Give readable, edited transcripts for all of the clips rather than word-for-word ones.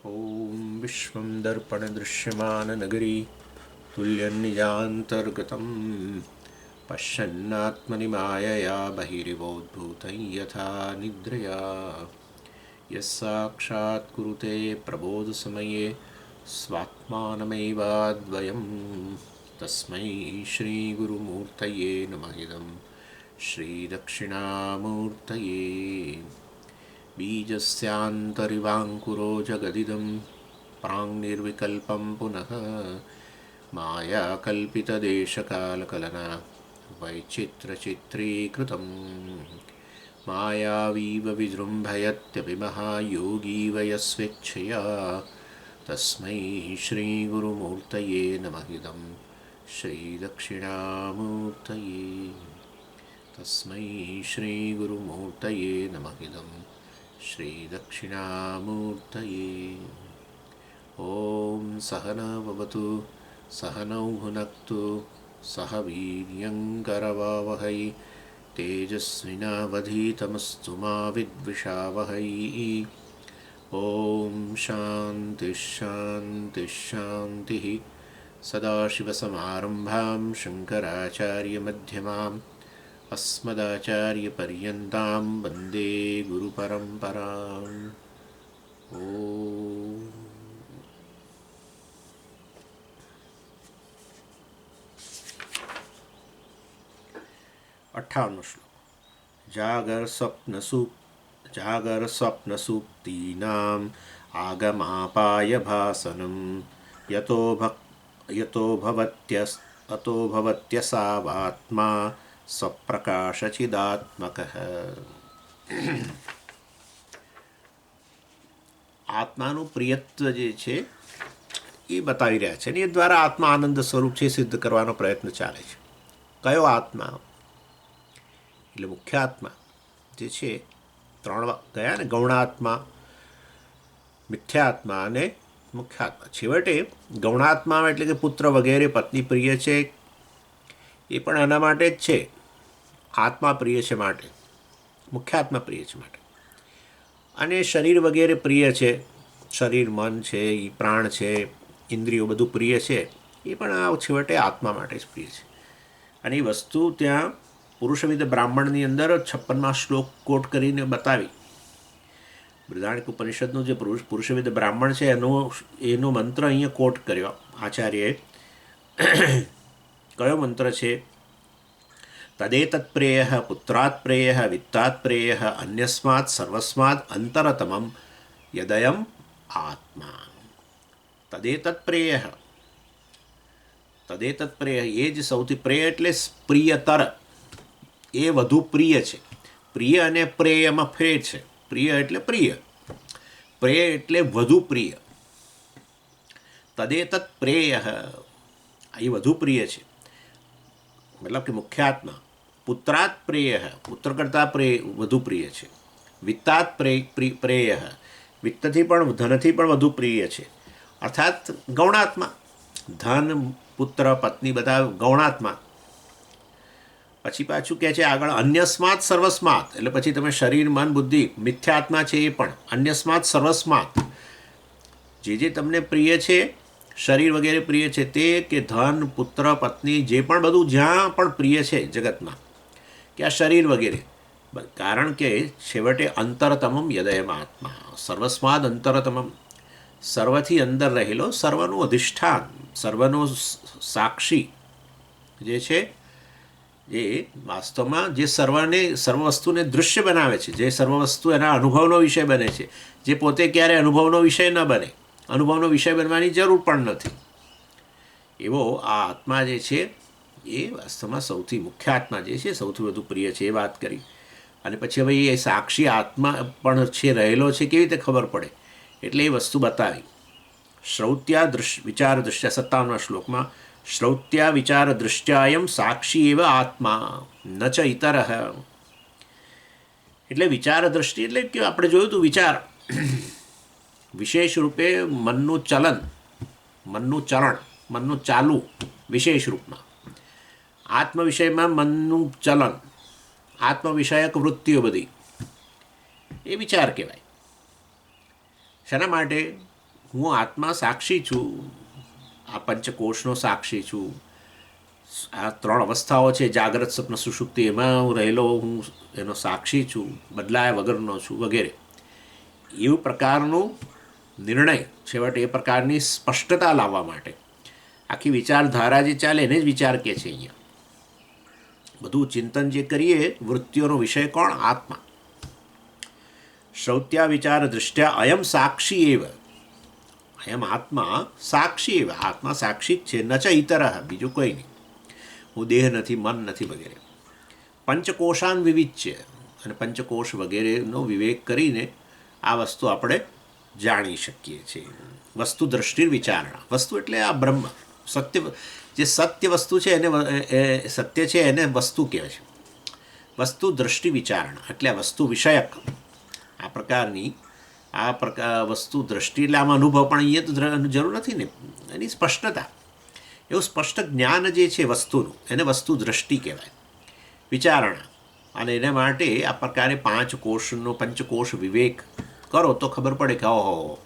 ॐ विश्वं दर्पणदृश्यमाननगरी तुल्यन्निजान्तर्गतं पश्यन्नात्मनि मायया बहिरिवोद्भूतं यथा निद्रया यस्साक्षात् कुरुते प्रबोधसमये स्वात्मानमेवाद्वयं तस्मै श्रीगुरुमूर्तये नमः इदं श्रीदक्षिणामूर्तये बीजस्यान्तरिवाङ्कुरो जगदिदं प्राङ्निर्विकल्पं पुनः मायाकल्पितदेशकालकलना वैचित्रचित्रीकृतं मायावीव विजृम्भयत्यभिमहायोगीव यस्वेच्छया तस्मै श्रीगुरुमूर्तये नमः इदं श्रीदक्षिणामूर्तये तस्मै श्रीगुरुमूर्तये नमः इदं श्रीदक्षिणामूर्तये। ॐ सहना भवतु सहनौ भुनक्तु सह वीर्यङ्करवावहै तेजस्विनावधीतमस्तु मा विद्विषावहै। ॐ शान्तिः शान्तिः शान्तिः। सदाशिवसमारम्भां शङ्कराचार्यमध्यमाम् अस्मदाचार्यपर्यन्तां वन्दे गुरुपरम्पराम्। ॐ 58 શ્લોક। જાગર આગમાપાય ભાસનમ યતો ભવત્યસાવાત્મા સ્વપ્રકાશચિદાત્મકઃ। આત્માનું પ્રિયત્વ જે છે એ બતાવી રહ્યા છે અને એ દ્વારા આત્મા આનંદ સ્વરૂપ છે સિદ્ધ કરવાનો પ્રયત્ન ચાલે છે। કયો આત્મા? એટલે મુખ્ય આત્મા જે છે ત્રણ ગયા ને, ગૌણાત્મા, મિથ્યાત્મા અને મુખ્યાત્મા। છેવટે ગૌણાત્મા એટલે કે પુત્ર વગેરે, પત્ની પ્રિય છે એ પણ આના માટે જ છે, આત્મા પ્રિય છે માટે, મુખ્યાત્મા પ્રિય છે માટે, અને શરીર વગેરે પ્રિય છે, શરીર મન છે, એ પ્રાણ છે, ઇન્દ્રિયો બધું પ્રિય છે, એ પણ આ છેવટે આત્મા માટે જ પ્રિય છે। અને એ વસ્તુ ત્યાં પુરુષવિદ બ્રાહ્મણની અંદર 56મા શ્લોક કોટ કરીને બતાવી। બૃહદારણ્યક ઉપનિષદનું જે પુરુષવિદ બ્રાહ્મણ છે એનો મંત્ર અહીંયા કોટ કર્યો આચાર્યએ। કયો મંત્ર છે? તદેતત્ પ્રેયઃ પુત્રાત્ પ્રેયઃ વિત્તાત્ પ્રેયઃ અન્યસ્માत् સર્વસ્માत् અંતરતમં યદયમ આત્મા। તદેતત્ પ્રેયઃ, તદેતત્ પ્રેયઃ એ જ સૌથી પ્રેય એટલે પ્રિયતર, એ વધુ પ્રિય છે। પ્રિય અને પ્રેયમાં ફેર છે। પ્રિય એટલે પ્રિય, પ્રેય એટલે વધુ પ્રિય। તદેતત્ પ્રેયઃ એ વધુ પ્રિય છે, મતલબ કે મુખ્યાત્મા। પુત્રાત પ્રેયઃ પુત્ર કરતાં વધુ પ્રિય છે। વિત્તાત પ્રેયઃ વિત્તથી પણ, ધનથી પણ વધુ પ્રિય છે, અર્થાત ગૌણાત્મા। ધન, પુત્ર, પત્ની બધા ગૌણાત્મા। પછી પાછું કહે છે આગળ અન્યસ્માત સર્વસ્માત, એટલે પછી તમે શરીર મન બુદ્ધિ મિથ્યાત્મા છે એ પણ અન્યસ્માત સર્વસ્માત, જે તમને પ્રિય છે, શરીર વગેરે પ્રિય છે તે, કે ધન, પુત્ર, પત્ની, જે પણ બધું જ્યાં પણ પ્રિય છે જગતમાં, કે આ શરીર વગેરે, કારણ કે છેવટે અંતરતમમ યદયમ આત્મા, સર્વસ્માદ અંતરતમમ, સર્વથી અંદર રહેલો, સર્વનું અધિષ્ઠાન, સર્વનો સાક્ષી જે છે, જે વાસ્તવમાં જે સર્વ વસ્તુને દૃશ્ય બનાવે છે, જે સર્વ વસ્તુ એના અનુભવનો વિષય બને છે, જે પોતે ક્યારે અનુભવનો વિષય ન બને, અનુભવનો વિષય બનવાની જરૂર પણ નથી, એવો આ આત્મા જે છે એ વાસ્તવમાં સૌથી મુખ્ય આત્મા જે છે સૌથી વધુ પ્રિય છે, એ વાત કરી। અને પછી હવે એ સાક્ષી આત્મા પણ છે, રહેલો છે, કેવી રીતે ખબર પડે? એટલે એ વસ્તુ બતાવી। શ્રૌત્યા વિચાર દૃષ્ટ્યા 57મા શ્લોકમાં શ્રૌત્યા વિચાર દૃષ્ટ્યાયમ સાક્ષી એવ આત્મા ન ચ ઇતરઃ। એટલે વિચાર દૃષ્ટિ એટલે કે આપણે જોયું હતું વિચાર વિશેષ રૂપે મનનું ચલન, મનનું ચરણ, મનનું ચાલુ વિશેષ રૂપમાં, આત્મ વિષયમાં મનનું ચલન, આત્મ વિષયક વૃત્તિઓ બધી એ વિચાર કહેવાય। શેના માટે? હું આત્મા સાક્ષી છું, આ પંચકોશનો સાક્ષી છું, આ 3 અવસ્થાઓ છે જાગ્રત સ્વપ્ન સુષુપ્તિ, એમાં હું રહેલો, હું એનો સાક્ષી છું, બદલાયા વગરનો છું વગેરે એવું પ્રકારનું નિર્ણય, છેવટે એ પ્રકારની સ્પષ્ટતા લાવવા માટે આખી વિચારધારા જે ચાલે એને જ વિચાર કહે છે. અહીંયા બધું ચિંતન જે કરીએ, વૃત્તિઓનો વિષય કોણ? આત્મા. શ્રૌત્યા વિચાર દૃષ્ટ્યા અયમ સાક્ષી એવ, અયમ આત્મા સાક્ષી એવ, આત્મા સાક્ષી જ છે, ન ચ ઇતર, બીજું કોઈ નહીં. હું દેહ નથી, મન નથી વગેરે. પંચકોશાન વિવિચ્ય, અને પંચકોશ વગેરેનો વિવેક કરીને આ વસ્તુ આપણે જાણી શકીએ છીએ. વસ્તુ દ્રષ્ટિ વિચારણા, વસ્તુ એટલે આ બ્રહ્મ સત્ય, જે સત્ય વસ્તુ છે એને સત્ય છે એને વસ્તુ કહેવાય છે. વસ્તુ દ્રષ્ટિ વિચારણા એટલે આ વસ્તુ વિષયક આ પ્રકારની વસ્તુ દ્રષ્ટિ એટલે આમાં અનુભવ, પણ અહીંયા તો જરૂર નથી ને, એની સ્પષ્ટતા, એવું સ્પષ્ટ જ્ઞાન જે છે વસ્તુનું એને વસ્તુ દ્રષ્ટિ કહેવાય, વિચારણા. અને એના માટે આ પ્રકારે પંચકોશ વિવેક કરો તો ખબર પડે કે ઓહો,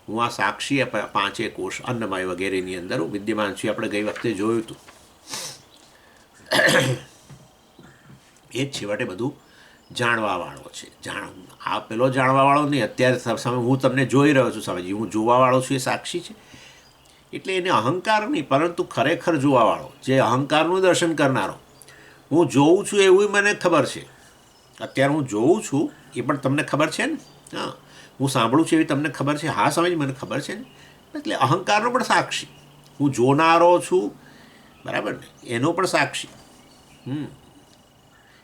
હું આ સાક્ષી 5 કોષ અન્નમય વગેરેની અંદર વિદ્યમાન છું. આપણે ગઈ વખતે જોયું હતું. એ જ છેવટે બધું જાણવાવાળો છે. આ પેલો જાણવાવાળો નહીં, અત્યારે સામે હું તમને જોઈ રહ્યો છું, સ્વામીજી હું જોવાવાળો છું, એ સાક્ષી છે. એટલે એને અહંકાર નહીં, પરંતુ ખરેખર જોવાવાળો, જે અહંકારનું દર્શન કરનારો. હું જોઉં છું એવું મને ખબર છે, અત્યારે હું જોઉં છું એ પણ તમને ખબર છે ને. હા, હું સાંભળું છું એવી તમને ખબર છે. હા સ્વામીજી મને ખબર છે ને. એટલે અહંકારનો પણ સાક્ષી, હું જોનારો છું, બરાબર ને, એનો પણ સાક્ષી.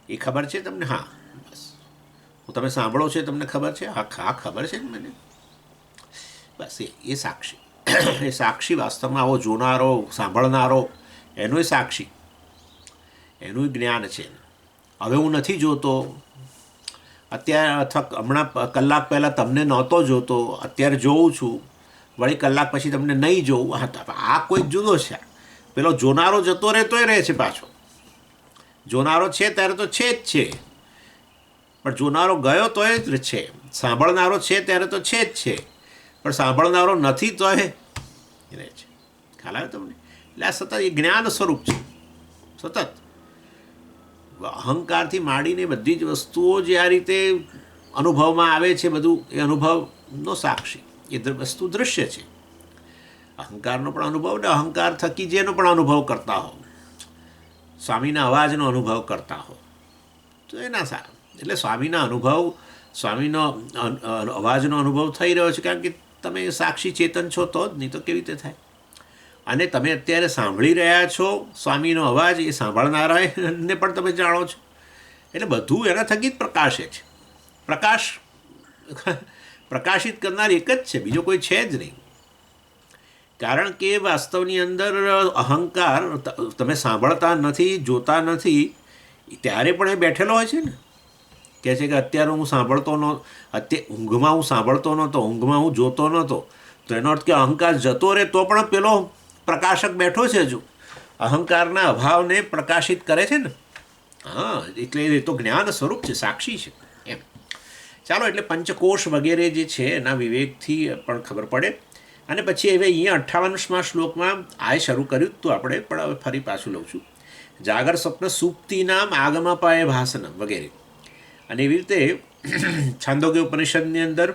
એ ખબર છે તમને? હા, બસ. હું તમે સાંભળો છો તમને ખબર છે? હા ખબર છે ને મને. બસ એ સાક્ષી. એ સાક્ષી વાસ્તવમાં આવો જોનારો, સાંભળનારો, એનો સાક્ષી, એનું જ્ઞાન છે. હવે હું નથી જોતો, અત્યારે અથવા હમણાં કલાક પહેલાં તમને નહોતો જોતો, અત્યારે જોઉં છું, વળી કલાક પછી તમને નહીં જોઉં. આ કોઈ જુદો છે. પેલો જોનારો જતો રહેતોય રહે છે પાછો. જોનારો છે ત્યારે તો છે જ છે, પણ જોનારો ગયો તોય જ છે. સાંભળનારો છે ત્યારે તો છે જ છે, પણ સાંભળનારો નથી તોય રહે છે. ખ્યાલ આવે તમને? એટલે આ સતત એ જ્ઞાન સ્વરૂપ છે. સતત અહંકારથી માંડીને બધી જ વસ્તુઓ જે આ રીતે અનુભવમાં આવે છે, બધું એ અનુભવનો સાક્ષી, એ વસ્તુ દૃશ્ય છે. અહંકારનો પણ અનુભવ ને અહંકાર થકી જેનો પણ અનુભવ કરતા હો, સ્વામીના અવાજનો અનુભવ કરતા હો તો એના સારા. એટલે સ્વામીનો અવાજનો અનુભવ થઈ રહ્યો છે, કારણ કે તમે સાક્ષી ચેતન છો તો જ, નહીં તો કેવી રીતે થાય? અને તમે અત્યારે સાંભળી રહ્યા છો સ્વામીનો અવાજ, એ સાંભળનારાને પણ તમે જાણો છો. એટલે બધું એના થકી જ પ્રકાશે છે. પ્રકાશિત કરનાર એક જ છે, બીજો કોઈ છે જ નહીં. કારણ કે વાસ્તવની અંદર અહંકાર, તમે સાંભળતા નથી, જોતા નથી, ત્યારે પણ એ બેઠેલો હોય છે ને. કહે છે કે અત્યારે હું સાંભળતો ઊંઘમાં હું સાંભળતો નહોતો, ઊંઘમાં હું જોતો નહોતો, તો એનો અર્થ કે અહંકાર જતો રહે તો પણ પેલો પ્રકાશક બેઠો છે, હજુ અહંકારના અભાવને પ્રકાશિત કરે છે ને. હા, એટલે એ તો જ્ઞાન સ્વરૂપ છે, સાક્ષી છે એમ. ચાલો, એટલે પંચકોશ વગેરે જે છે એના વિવેકથી પણ ખબર પડે. અને પછી હવે અહીંયા 58મા શ્લોકમાં આ શરૂ કર્યું તો આપણે, પણ હવે ફરી પાછું લઉં છું. જાગર સ્વપ્ન સુપ્તિનામ આગમાપાય ભાસનમ વગેરે. અને એવી રીતે છાંદોગ્ય ઉપનિષદની અંદર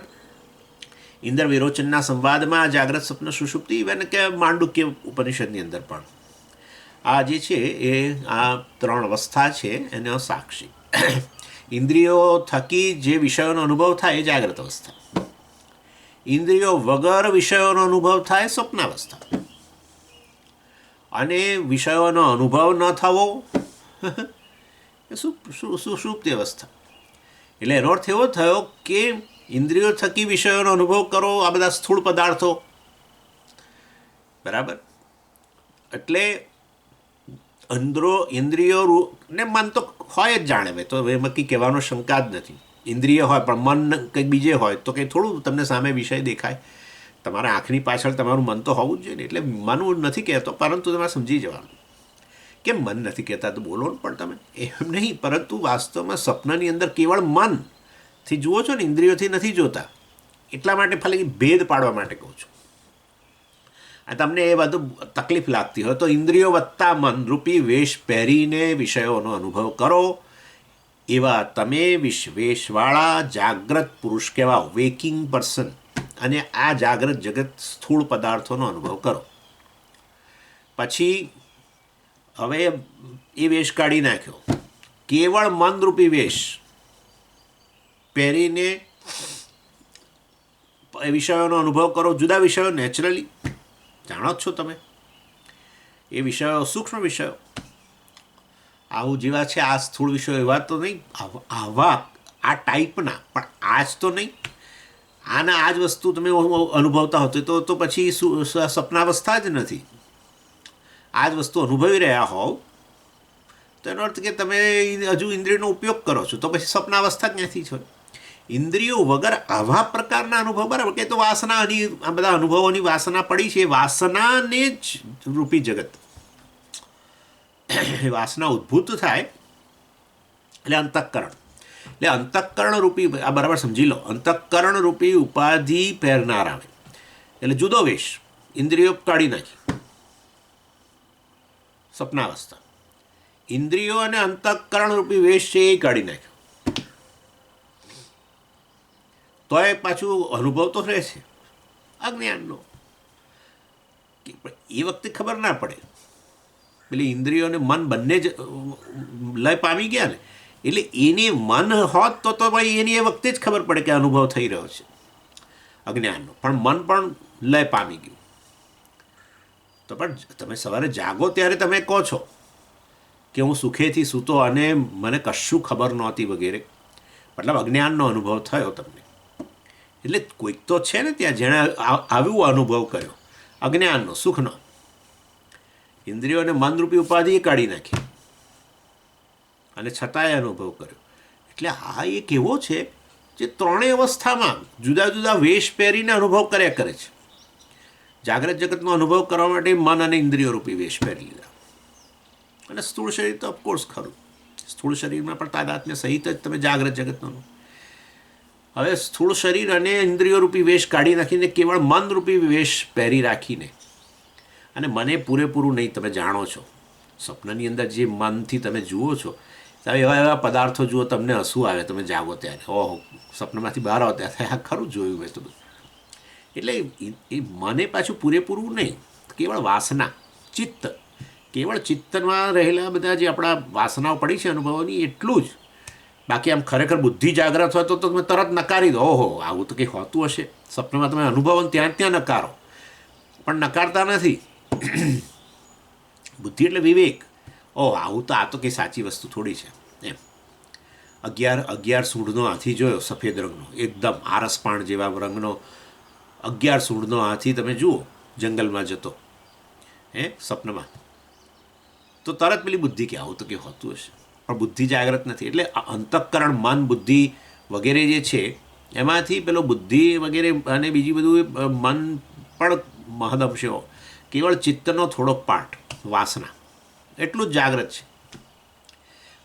ઇન્દ્ર વિરોચનના સંવાદમાં જાગ્રત સ્વપ્ન સુષુપ્તિ, ઇવન કે માંડુક્ય ઉપનિષદની અંદર પણ આ જે છે એ આ 3 અવસ્થા છે એનો સાક્ષી. ઇન્દ્રિયો થકી જે વિષયોનો અનુભવ થાય એ જાગ્રત અવસ્થા, ઇન્દ્રિયો વગર વિષયોનો અનુભવ થાય સ્વપ્નાવસ્થા, અને વિષયોનો અનુભવ ન થવો એ સુષુપ્તિ અવસ્થા. એટલે એનો અર્થ એવો થયો કે ઇન્દ્રિયો થકી વિષયોનો અનુભવ કરો, આ બધા સ્થૂળ પદાર્થો, બરાબર. એટલે ઇન્દ્રિયો ને મન તો હોય જ જાણે, ભાઈ તો એમાં કંઈ કહેવાનો શંકા જ નથી. ઇન્દ્રિય હોય પણ મન કંઈક બીજે હોય તો કંઈ થોડું તમને સામે વિષય દેખાય. તમારા આંખની પાછળ તમારું મન તો હોવું જ જોઈએ ને. એટલે મન નથી કહેતો, પરંતુ તમારે સમજી જવાનું. કેમ મન નથી કહેતા તો બોલો ને, પણ તમે એમ નહીં, પરંતુ વાસ્તવમાં સ્વપ્નની અંદર કેવળ મનથી જુઓ છો ને, ઇન્દ્રિયોથી નથી જોતા. એટલા માટે ખાલી ભેદ પાડવા માટે કહું છું. અને તમને એ બધું તકલીફ લાગતી હોય તો ઇન્દ્રિયો વત્તા મનરૂપી વેશ પહેરીને વિષયોનો અનુભવ કરો. એવા તમે વેશવાળા જાગ્રત પુરુષ કહેવાઓ, વેકિંગ પર્સન. અને આ જાગ્રત જગત સ્થૂળ પદાર્થોનો અનુભવ કરો. પછી હવે એ વેશ કાઢી નાખ્યો, કેવળ મનરૂપી વેશ પહેરીને વિષયોનો અનુભવ કરો. જુદા વિષયો નેચરલી જાણો જ છો તમે, એ વિષયો સૂક્ષ્મ વિષયો આવું જેવા છે. આ સ્થૂળ વિષયો એવા તો નહીં, આવા આ ટાઈપના, પણ આ જ તો નહીં. આના આ જ વસ્તુ તમે અનુભવતા હોતો તો પછી સપનાવસ્થા જ નથી. આ જ વસ્તુ અનુભવી રહ્યા હોવ તો એનો અર્થ કે તમે હજુ ઇન્દ્રિયનો ઉપયોગ કરો છો, તો પછી સપનાવસ્થા જ નથી છો. ઇન્દ્રિયો વગર આવા પ્રકારના અનુભવ, બરાબર કે તો વાસનાની આ બધા અનુભવોની વાસના પડી છે, વાસનાને જ રૂપી જગત, એ વાસના ઉદ્ભૂત થાય એટલે અંતઃકરણ. એટલે અંતઃકરણ રૂપી, આ બરાબર સમજી લો, અંતઃકરણ રૂપી ઉપાધિ પહેરનાર આવે એટલે જુદો વેશ, ઇન્દ્રિયો કાઢી નાખી સપનાવસ્થા. ઇન્દ્રિયો અને અંતઃકરણ રૂપી વેશ છે એ કાઢી નાખ્યો, તો એ પાછું અનુભવ તો રહે છે અજ્ઞાનનો. એ વખતે ખબર ના પડે, પેલી ઇન્દ્રિયો અને મન બંને જ લય પામી ગયા ને, એટલે એની મન હોત તો ભાઈ એની એ વખતે જ ખબર પડે કે અનુભવ થઈ રહ્યો છે અજ્ઞાનનો, પણ મન પણ લય પામી ગયું. તો પણ તમે સવારે જાગો ત્યારે તમે કહો છો કે હું સુખેથી સૂતો અને મને કશું ખબર નહોતી વગેરે, મતલબ અજ્ઞાનનો અનુભવ થયો તમને. એટલે કોઈક તો છે ને ત્યાં જેણે આવું અનુભવ કર્યો અજ્ઞાનનો, સુખનો. ઇન્દ્રિયો અને મનરૂપી ઉપાધિ કાઢી નાખી અને છતાંય અનુભવ કર્યો. એટલે આ એક એવો છે જે ત્રણેય અવસ્થામાં જુદા જુદા વેશ પહેરીને અનુભવ કર્યા કરે છે. જાગ્રત જગતનો અનુભવ કરવા માટે મન અને ઇન્દ્રિયો રૂપી વેશ પહેરી લીધા. અને સ્થૂળ શરીર તો ઓફકોર્સ ખરું, સ્થૂળ શરીરમાં પણ તાદાત્મ્ય સહિત જ તમે જાગ્રત જગતનો. હવે સ્થૂળ શરીર અને ઇન્દ્રિયો રૂપી વેશ કાઢી નાખીને કેવળ મન રૂપી વેશ પહેરી રાખીને, અને મને પૂરેપૂરું નહીં તમે જાણો છો, સ્વપ્નની અંદર જે મનથી તમે જુઓ છો, તમે એવા એવા પદાર્થો જુઓ તમને હસવું આવે, તમે જાગો ત્યારે ઓહો, સ્વપ્નમાંથી બહાર આવો ત્યારે આ ખરું જોયું મેં તો બધું. એટલે એ મને પાછું પૂરેપૂરું નહીં, કેવળ વાસના, ચિત્ત, કેવળ ચિત્તમાં રહેલા બધા જે આપણા વાસનાઓ પડી છે અનુભવોની, એટલું જ. બાકી આમ ખરેખર બુદ્ધિ જાગ્રત હોય તો તમે તરત નકારી દો, ઓહો આવું તો કંઈક હોતું હશે. સ્વપ્નમાં તમે અનુભવો ત્યાં ત્યાં નકારો, પણ નકારતા નથી. બુદ્ધિ એટલે વિવેક, ઓહ આવું તો આ તો કંઈ સાચી વસ્તુ થોડી છે એમ. 11 સૂંઢનો હાથી જોયો, સફેદ રંગનો, એકદમ આરસપાણ જેવા રંગનો 11 સૂંઢનો હાથી તમે જુઓ જંગલમાં જતો સ્વપ્નમાં, તો તરત પેલી બુદ્ધિ કે આવું તો કંઈ હોતું હશે, પણ બુદ્ધિ જાગ્રત નથી. એટલે અંતઃકરણ, મન, બુદ્ધિ વગેરે જે છે એમાંથી પેલો બુદ્ધિ વગેરે અને બીજી બધું મન પણ મહદઅંશે, કેવળ ચિત્તનો થોડોક પાર્ટ વાસના એટલું જ જાગ્રત છે.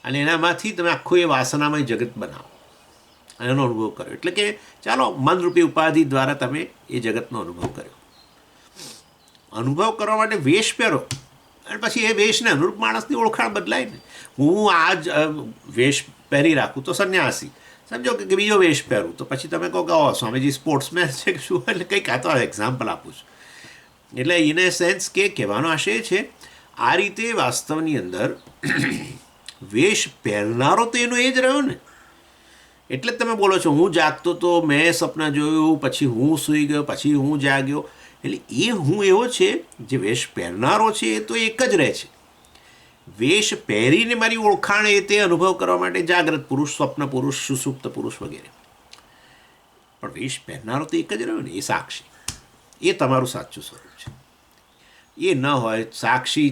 અને એનામાંથી તમે આખું એ વાસનામય જગત બનાવો અને એનો અનુભવ કર્યો. એટલે કે ચાલો મનરૂપી ઉપાધિ દ્વારા તમે એ જગતનો અનુભવ કર્યો. અનુભવ કરવા માટે વેશ પહેરો અને પછી એ વેશને અનુરૂપ માણસની ઓળખાણ બદલાય ને. હું આ જ વેશ પહેરી રાખું તો સંન્યાસી, સમજો કે બીજો વેશ પહેરું તો પછી તમે કહો કે ઓ સ્વામીજી સ્પોર્ટ્સમેન છે કે શું, એટલે કંઈક આ તો એક્ઝામ્પલ આપું છું. એટલે ઇન એ સેન્સ કે કહેવાનો આશય છે આ રીતે વાસ્તવની અંદર વેશ પહેરનારો તો એનો એ જ રહ્યો ને. એટલે જ તમે બોલો છો હું જાગતો તો મેં સપના જોયું, પછી હું સૂઈ ગયો, પછી હું જાગ્યો. એટલે એ હું એવો છે જે વેશ પહેરનારો છે એ તો એક જ રહે છે. વેશ પહેરીને મારી ઓળખાણ એ તે અનુભવ કરવા માટે જાગ્રત પુરુષ, સ્વપ્ન પુરુષ, સુસુપ્ત પુરુષ વગેરે. પણ વેશ પહેરનારો તો એક જ રહ્યો ને, એ સાક્ષી. એ તમારું સાચું સ્વરૂપ છે. એ ન હોય સાક્ષી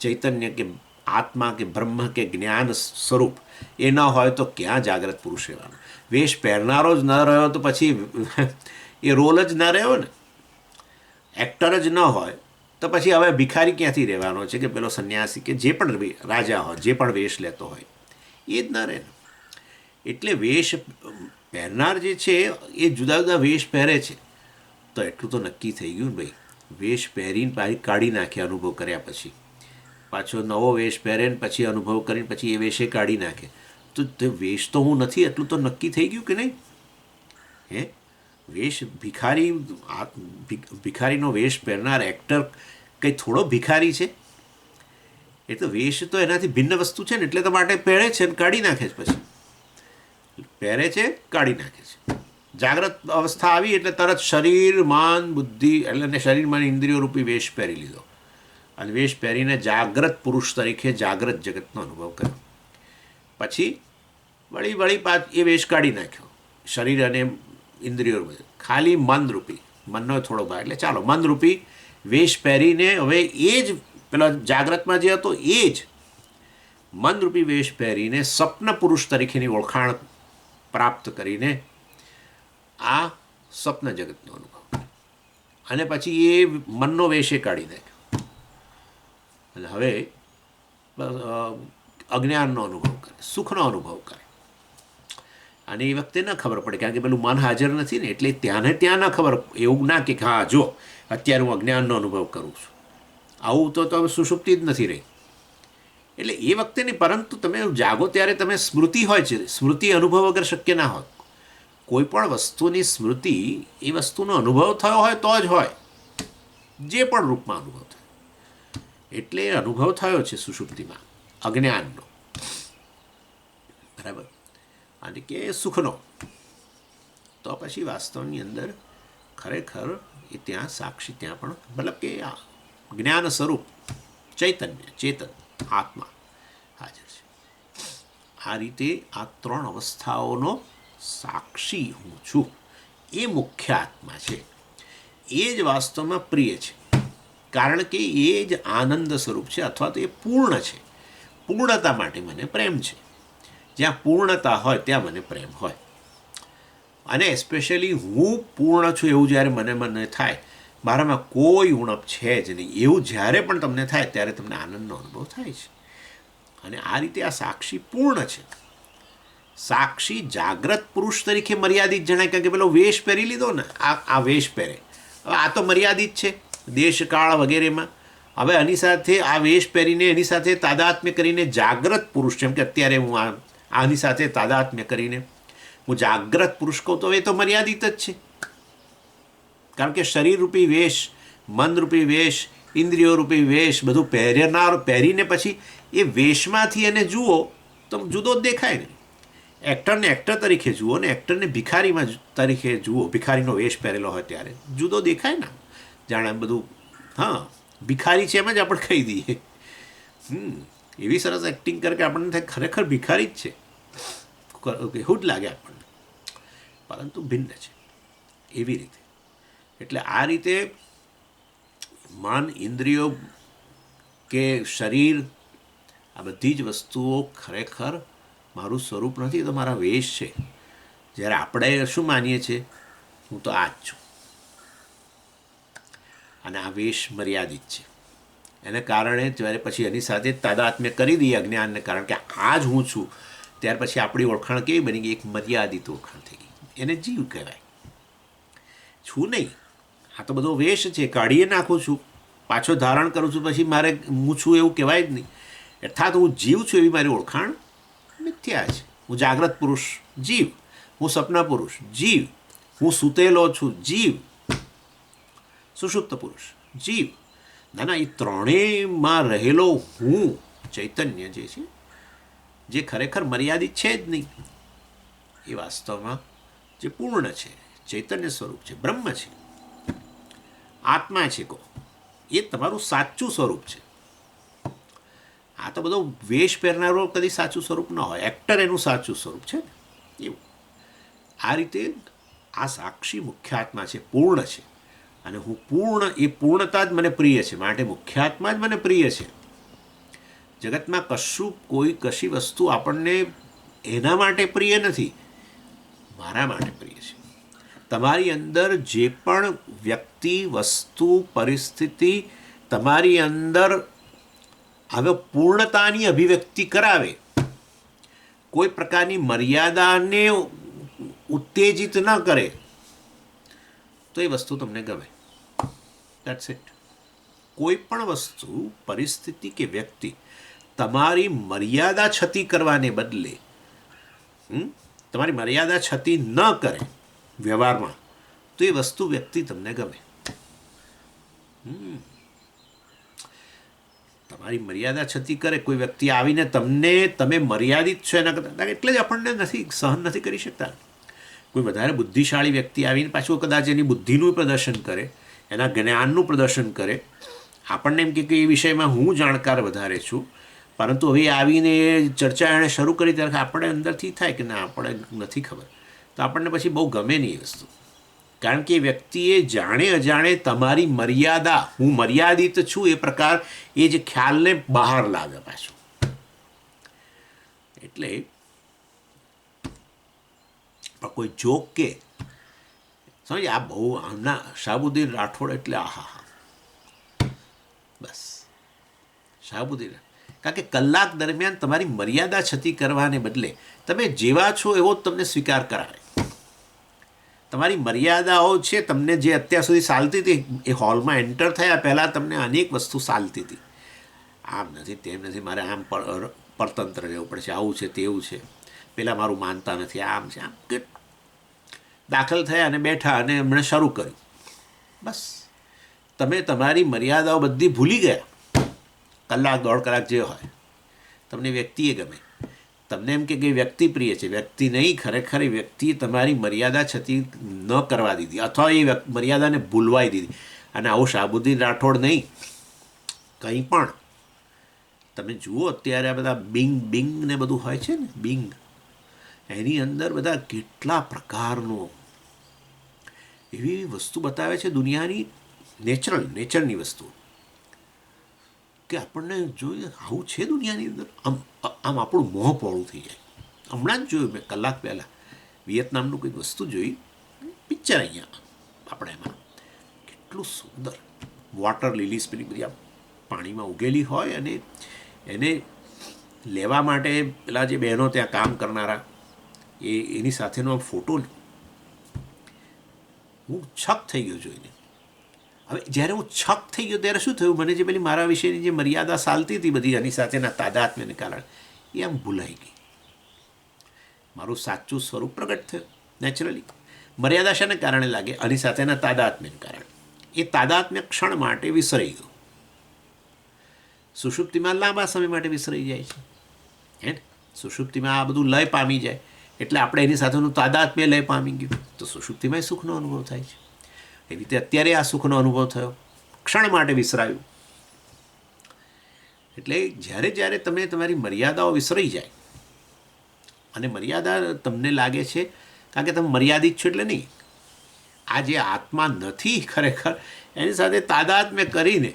ચૈતન્ય કે આત્મા કે બ્રહ્મ કે જ્ઞાન સ્વરૂપ, એ ન હોય તો ક્યાં જાગ્રત પુરુષ રહેવાનો. વેશ પહેરનારો જ ન રહ્યો તો પછી એ રોલ જ ન રહ્યો ને, એક્ટર જ ન હોય તો પછી હવે ભિખારી ક્યાંથી રહેવાનો છે કે પેલો સંન્યાસી કે જે પણ રાજા હોય, જે પણ વેશ લેતો હોય એ જ ન રહે ને. એટલે વેશ પહેરનાર જે છે એ જુદા જુદા વેશ પહેરે છે તો એટલું તો નક્કી થઈ ગયું ભાઈ વેશ પહેરીને પાછી કાઢી નાખે અનુભવ કર્યા પછી, પાછો નવો વેશ પહેરે ને પછી અનુભવ કરીને પછી એ વેશે કાઢી નાખે. તો તે વેશ તો હું નથી એટલું તો નક્કી થઈ ગયું કે નહીં? હે, વેશ ભિખારીનો વેશ પહેરનાર એક્ટર કંઈ થોડો ભિખારી છે? એ તો વેશ તો એનાથી ભિન્ન વસ્તુ છે ને, એટલે તો માટે પહેરે છે ને કાઢી નાખે છે, પછી પહેરે છે કાઢી નાખે છે. જાગ્રત અવસ્થા આવી એટલે તરત શરીર માન બુદ્ધિ એટલે શરીર માન ઇન્દ્રિયો રૂપી વેશ પહેરી લીધો અને વેશ પહેરીને જાગ્રત પુરુષ તરીકે જાગ્રત જગતનો અનુભવ કર્યો. પછી વળી એ વેશ કાઢી નાખ્યો શરીર અને ઇન્દ્રિયો, ખાલી મનરૂપી, મનનો થોડો ભાગ, એટલે ચાલો મનરૂપી વેશ પહેરીને હવે એ જ પેલા જાગ્રતમાં જે હતો એ જ મનરૂપી વેશ પહેરીને સ્વપ્ન પુરુષ તરીકેની ઓળખાણ પ્રાપ્ત કરીને આ સ્વપ્ન જગતનો અનુભવ, અને પછી એ મનનો વેશે કાઢી નાખ્યો અને હવે અજ્ઞાનનો અનુભવ કરે, સુખનો અનુભવ કરે. અને એ વખતે ન ખબર પડે, કારણ કે પેલું મન હાજર નથી ને, એટલે ત્યાં ન ખબર, એવું ના કે હા જો અત્યારે હું અજ્ઞાનનો અનુભવ કરું છું, આવું તો સુષુપ્તિ જ નથી રહી. એટલે એ વખતે નહીં, પરંતુ તમે જાગો ત્યારે તમે સ્મૃતિ હોય છે, સ્મૃતિ અનુભવ વગર શક્ય ના હોય. કોઈ પણ વસ્તુની સ્મૃતિ એ વસ્તુનો અનુભવ થયો હોય તો જ હોય, જે પણ રૂપમાં અનુભવ થયો. એટલે અનુભવ થયો છે સુષુપ્તિમાં અજ્ઞાનનો, બરાબર, અને કે સુખનો. તો પછી વાસ્તવની અંદર ખરેખર એ ત્યાં સાક્ષી, ત્યાં પણ મતલબ કે આ જ્ઞાન સ્વરૂપ ચૈતન્ય, ચેતન આત્મા હાજર છે. આ રીતે આ ત્રણ અવસ્થાઓનો સાક્ષી હું છું, એ મુખ્ય આત્મા છે. એ જ વાસ્તવમાં પ્રિય છે, કારણ કે એ જ આનંદ સ્વરૂપ છે, અથવા તો એ પૂર્ણ છે. પૂર્ણતા માટે મને પ્રેમ છે. જ્યાં પૂર્ણતા હોય ત્યાં મને પ્રેમ હોય. અને એસ્પેશિયલી હું પૂર્ણ છું એવું જ્યારે મને થાય, મારામાં કોઈ ઉણપ છે જ નહીં, એવું જ્યારે પણ તમને થાય ત્યારે તમને આનંદનો અનુભવ થાય છે. અને આ રીતે આ સાક્ષી પૂર્ણ છે. સાક્ષી જાગ્રત પુરુષ તરીકે મર્યાદિત જણાય, કારણ કે પેલો વેશ પહેરી લીધો ને, આ વેશ પહેરે, હવે આ તો મર્યાદિત છે દેશકાળ વગેરેમાં. હવે આની સાથે આ વેશ પહેરીને એની સાથે તાદાત્મ્ય કરીને જાગ્રત પુરુષ, જેમ કે અત્યારે હું આની સાથે તાદાત્મ્ય કરીને હું જાગ્રત પુરુષ કહું, તો એ તો મર્યાદિત જ છે. કારણ કે શરીરરૂપી વેશ, મનરૂપી વેશ, ઇન્દ્રિયો રૂપી વેશ બધું પહેરીને પછી એ વેશમાંથી એને જુઓ તો જુદો જ દેખાય ને. એક્ટરને એક્ટર તરીકે જુઓ ને એક્ટરને ભિખારીમાં તરીકે જુઓ, ભિખારીનો વેશ પહેરેલો હોય ત્યારે જુદો દેખાય ને. જાણે બધું હા ભિખારી છે એમ જ આપણે કહી દઈએ. એવી સરસ એક્ટિંગ કરે કે આપણને થાય ખરેખર ભિખારી જ છે, એવું જ લાગે આપણને, પરંતુ ભિન્ન છે એવી રીતે. એટલે આ રીતે મન, ઇન્દ્રિયો કે શરીર, આ બધી જ વસ્તુઓ ખરેખર મારું સ્વરૂપ નથી, તો મારા વેશ છે. જ્યારે આપણે શું માનીએ છીએ, હું તો આ જ છું, અને આ વેશ મર્યાદિત છે. એને કારણે જ્યારે પછી એની સાથે તાદાત્મ્ય કરી દઈએ અજ્ઞાનને કારણ કે આ જ હું છું, ત્યાર પછી આપણી ઓળખાણ કેવી બની ગઈ? એક મર્યાદિત ઓળખાણ થઈ ગઈ. એને જીવ કહેવાય. છું નહીં, આ તો બધો વેશ છે, કાઢીએ નાખું છું, પાછો ધારણ કરું છું, પછી મારે હું છું એવું કહેવાય જ નહીં. અર્થાત હું જીવ છું એવી મારી ઓળખાણ મિથ્યા છે. હું જાગ્રત પુરુષ જીવ, હું સપના પુરુષ જીવ, હું સૂતેલો છું જીવ, સુષુપ્ત પુરુષ જીવ. ના, એ ત્રણેયમાં રહેલો હું ચૈતન્ય જે છે, જે ખરેખર મર્યાદિત છે જ નહીં, એ વાસ્તવમાં જે પૂર્ણ છે, ચૈતન્ય સ્વરૂપ છે, બ્રહ્મ છે, આત્મા છે, એ તમારું સાચું સ્વરૂપ છે. આ તો બધો વેશ પહેરનારો કદી સાચું સ્વરૂપ ન હોય, એક્ટર એનું સાચું સ્વરૂપ છે ને એવું. આ રીતે આ સાક્ષી મુખ્યાત્મા છે, પૂર્ણ છે. અને હું પૂર્ણ, એ પૂર્ણતા જ મને પ્રિય છે, માટે મુખ્યાત્મા જ મને પ્રિય છે. જગતમાં કશી વસ્તુ આપણને એના માટે પ્રિય નથી, મારા માટે પ્રિય છે. તમારી અંદર જે પણ વ્યક્તિ, વસ્તુ, પરિસ્થિતિ તમારી અંદર હવે પૂર્ણતાની અભિવ્યક્તિ કરાવે, કોઈ પ્રકારની મર્યાદાને ઉત્તેજિત ન કરે, તો એ વસ્તુ તમને ગમે. That's it. કોઈ પણ વસ્તુ, પરિસ્થિતિ કે વ્યક્તિ તમારી મર્યાદા છતી કરવાને બદલે તમારી મર્યાદા છતી ન કરે વ્યવહારમાં, તો એ વસ્તુ, વ્યક્તિ તમને ગમે. તમારી મર્યાદા છતી કરે કોઈ વ્યક્તિ આવીને તમને, તમે મર્યાદિત છો એના કરતાં, એટલે જ આપણને સહન નથી કરી શકતા. કોઈ વધારે બુદ્ધિશાળી વ્યક્તિ આવીને પાછું કદાચ એની બુદ્ધિનું પ્રદર્શન કરે, એના જ્ઞાનનું પ્રદર્શન કરે, આપણને એમ કે એ વિષયમાં હું જાણકાર વધારે છું, પરંતુ હવે આવીને ચર્ચા એણે શરૂ કરી ત્યારે આપણે અંદરથી થાય કે ના, આપણે નથી ખબર, તો આપણને પછી બહુ ગમે નહીં એ વસ્તુ. કારણ કે એ વ્યક્તિએ જાણે અજાણે તમારી મર્યાદા, હું મર્યાદિત છું એ પ્રકાર, એ જ ખ્યાલને બહાર લાવે પાછું. એટલે કોઈ જોક કે સમજ, આ બહુ આમના શાહબુદ્દીન રાઠોડ એટલે આહા, બસ શાહબુદ્દીન. કારણ કે કલાક દરમિયાન તમારી મર્યાદા છતી કરવાને બદલે તમે જેવા છો એવો જ તમને સ્વીકાર કરાવે. તમારી મર્યાદાઓ છે, તમને જે અત્યાર સુધી ચાલતી હતી, એ હોલમાં એન્ટર થયા પહેલાં તમને અનેક વસ્તુ ચાલતી હતી. આમ નથી, તેમ નથી, મારે આમ પરતંત્ર રહેવું પડશે, આવું છે, તેવું છે, પેલા મારું માનતા નથી, આમ છે, આમ કે દાખલ થયા અને બેઠા અને એમણે શરૂ કર્યું. બસ તમે તમારી મર્યાદાઓ બધી ભૂલી ગયા. કલાક, દોઢ કલાક જે હોય, તમને વ્યક્તિએ ગમે, તમને એમ કે વ્યક્તિ પ્રિય છે, વ્યક્તિ નહીં, ખરેખર એ વ્યક્તિએ તમારી મર્યાદા છતી ન કરવા દીધી, અથવા એ મર્યાદાને ભૂલવાઈ દીધી. અને આવું શાહબુદ્દીન રાઠોડ નહીં, કંઈ પણ તમે જુઓ અત્યારે આ બધા બિંગ ને બધું હોય છે ને, બિંગ, એની અંદર બધા કેટલા પ્રકારનો એવી વસ્તુ બતાવે છે દુનિયાની, નેચરની વસ્તુ, કે આપણને જોઈએ આવું છે દુનિયાની અંદર, આમ આપણું મોં પહોળું થઈ જાય. હમણાં જ જોયું મેં કલાક પહેલાં વિયેતનામનું કંઈક વસ્તુ જોઈ, પિક્ચર અહીંયા આપણે એમાં, કેટલું સુંદર વોટર લીલીસ પેલી બધી આ પાણીમાં ઉગેલી હોય, અને એને લેવા માટે પેલા જે બહેનો ત્યાં કામ કરનારા, એની સાથેનો ફોટો, હું છક થઈ ગયો જોઈને. હવે જ્યારે હું છક થઈ ગયો ત્યારે શું થયું, મને જે પેલી મારા વિશેની જે મર્યાદા ચાલતી હતી બધી, એની સાથેના તાદાત્મ્યને કારણે એ આમ ભૂલાઈ ગઈ. મારું સાચું સ્વરૂપ પ્રગટ થયું નેચરલી. મર્યાદા શાને કારણે લાગે? આની સાથેના તાદાત્મ્યને કારણે. એ તાદાત્મ્ય ક્ષણ માટે વિસરાઈ ગયું. સુષુપ્તિમાં લાંબા સમય માટે વિસરાઈ જાય છે, હે ને? સુષુપ્તિમાં આ બધું લય પામી જાય, એટલે આપણે એની સાથેનું તાદાત્મ્ય લય પામી ગયું, તો સુષુપ્તિમાં સુખનો અનુભવ થાય છે. એવી રીતે અત્યારે આ સુખનો અનુભવ થયો, ક્ષણ માટે વિસરાયું. એટલે જ્યારે જ્યારે તમે તમારી મર્યાદાઓ વિસરાઈ જાય, અને મર્યાદા તમને લાગે છે કારણ કે તમે મર્યાદિત છો એટલે નહીં, આ જે આત્મા નથી ખરેખર, એની સાથે તાદાત્મ્ય કરીને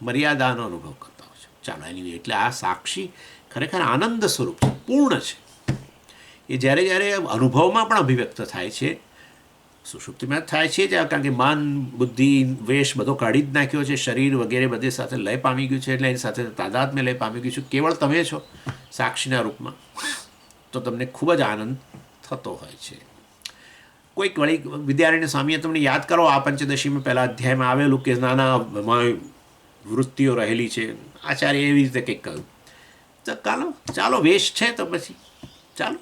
મર્યાદાનો અનુભવ કરતા હોય છે. ચાલો એની, એટલે આ સાક્ષી ખરેખર આનંદ સ્વરૂપ છે, પૂર્ણ છે. એ જ્યારે જ્યારે અનુભવમાં પણ અભિવ્યક્ત થાય છે, સુષુપ્તિમાં થાય છે જ, કારણ કે મન, બુદ્ધિ, વેશ બધો કાઢી જ નાખ્યો છે, શરીર વગેરે બધે સાથે લય પામી ગયું છે, એટલે એની સાથે તાદાત્મ્ય લય પામી ગયું છે, કેવળ તમે છો સાક્ષીના રૂપમાં, તો તમને ખૂબ જ આનંદ થતો હોય છે. કોઈક વળી વિદ્યારણ્ય સ્વામીએ તમને યાદ કરો, આ પંચદશીમાં પહેલા અધ્યાયમાં આવેલું કે નાના વૃત્તિઓ રહેલી છે, આચાર્ય એવી રીતે કંઈક કહ્યું. તો ચાલો વેશ છે તો પછી ચાલો.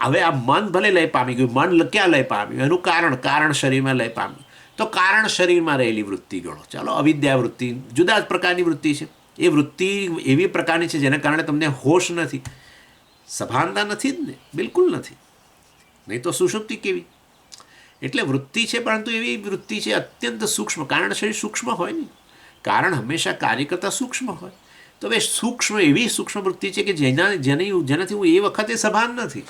હવે આ મન ભલે લય પામી ગયું, મન ક્યાં લય પામ્યું? એનું કારણ શરીરમાં લય પામ્યું, તો કારણ શરીરમાં રહેલી વૃત્તિ ગણો. ચાલો અવિદ્યા વૃત્તિ જુદા જ પ્રકારની વૃત્તિ છે. એ વૃત્તિ એવી પ્રકારની છે જેના કારણે તમને હોશ નથી, સભાનતા નથી જ ને, બિલકુલ નથી, નહીં તો સુષુપ્તિ કેવી? એટલે વૃત્તિ છે, પરંતુ એવી વૃત્તિ છે અત્યંત સૂક્ષ્મ. કારણ શરીર સૂક્ષ્મ હોય ને, કારણ હંમેશા કાર્ય કરતાં સૂક્ષ્મ હોય. તો હવે સૂક્ષ્મ, એવી સૂક્ષ્મ વૃત્તિ છે કે જેનાથી હું એ વખતે સભાન નથી,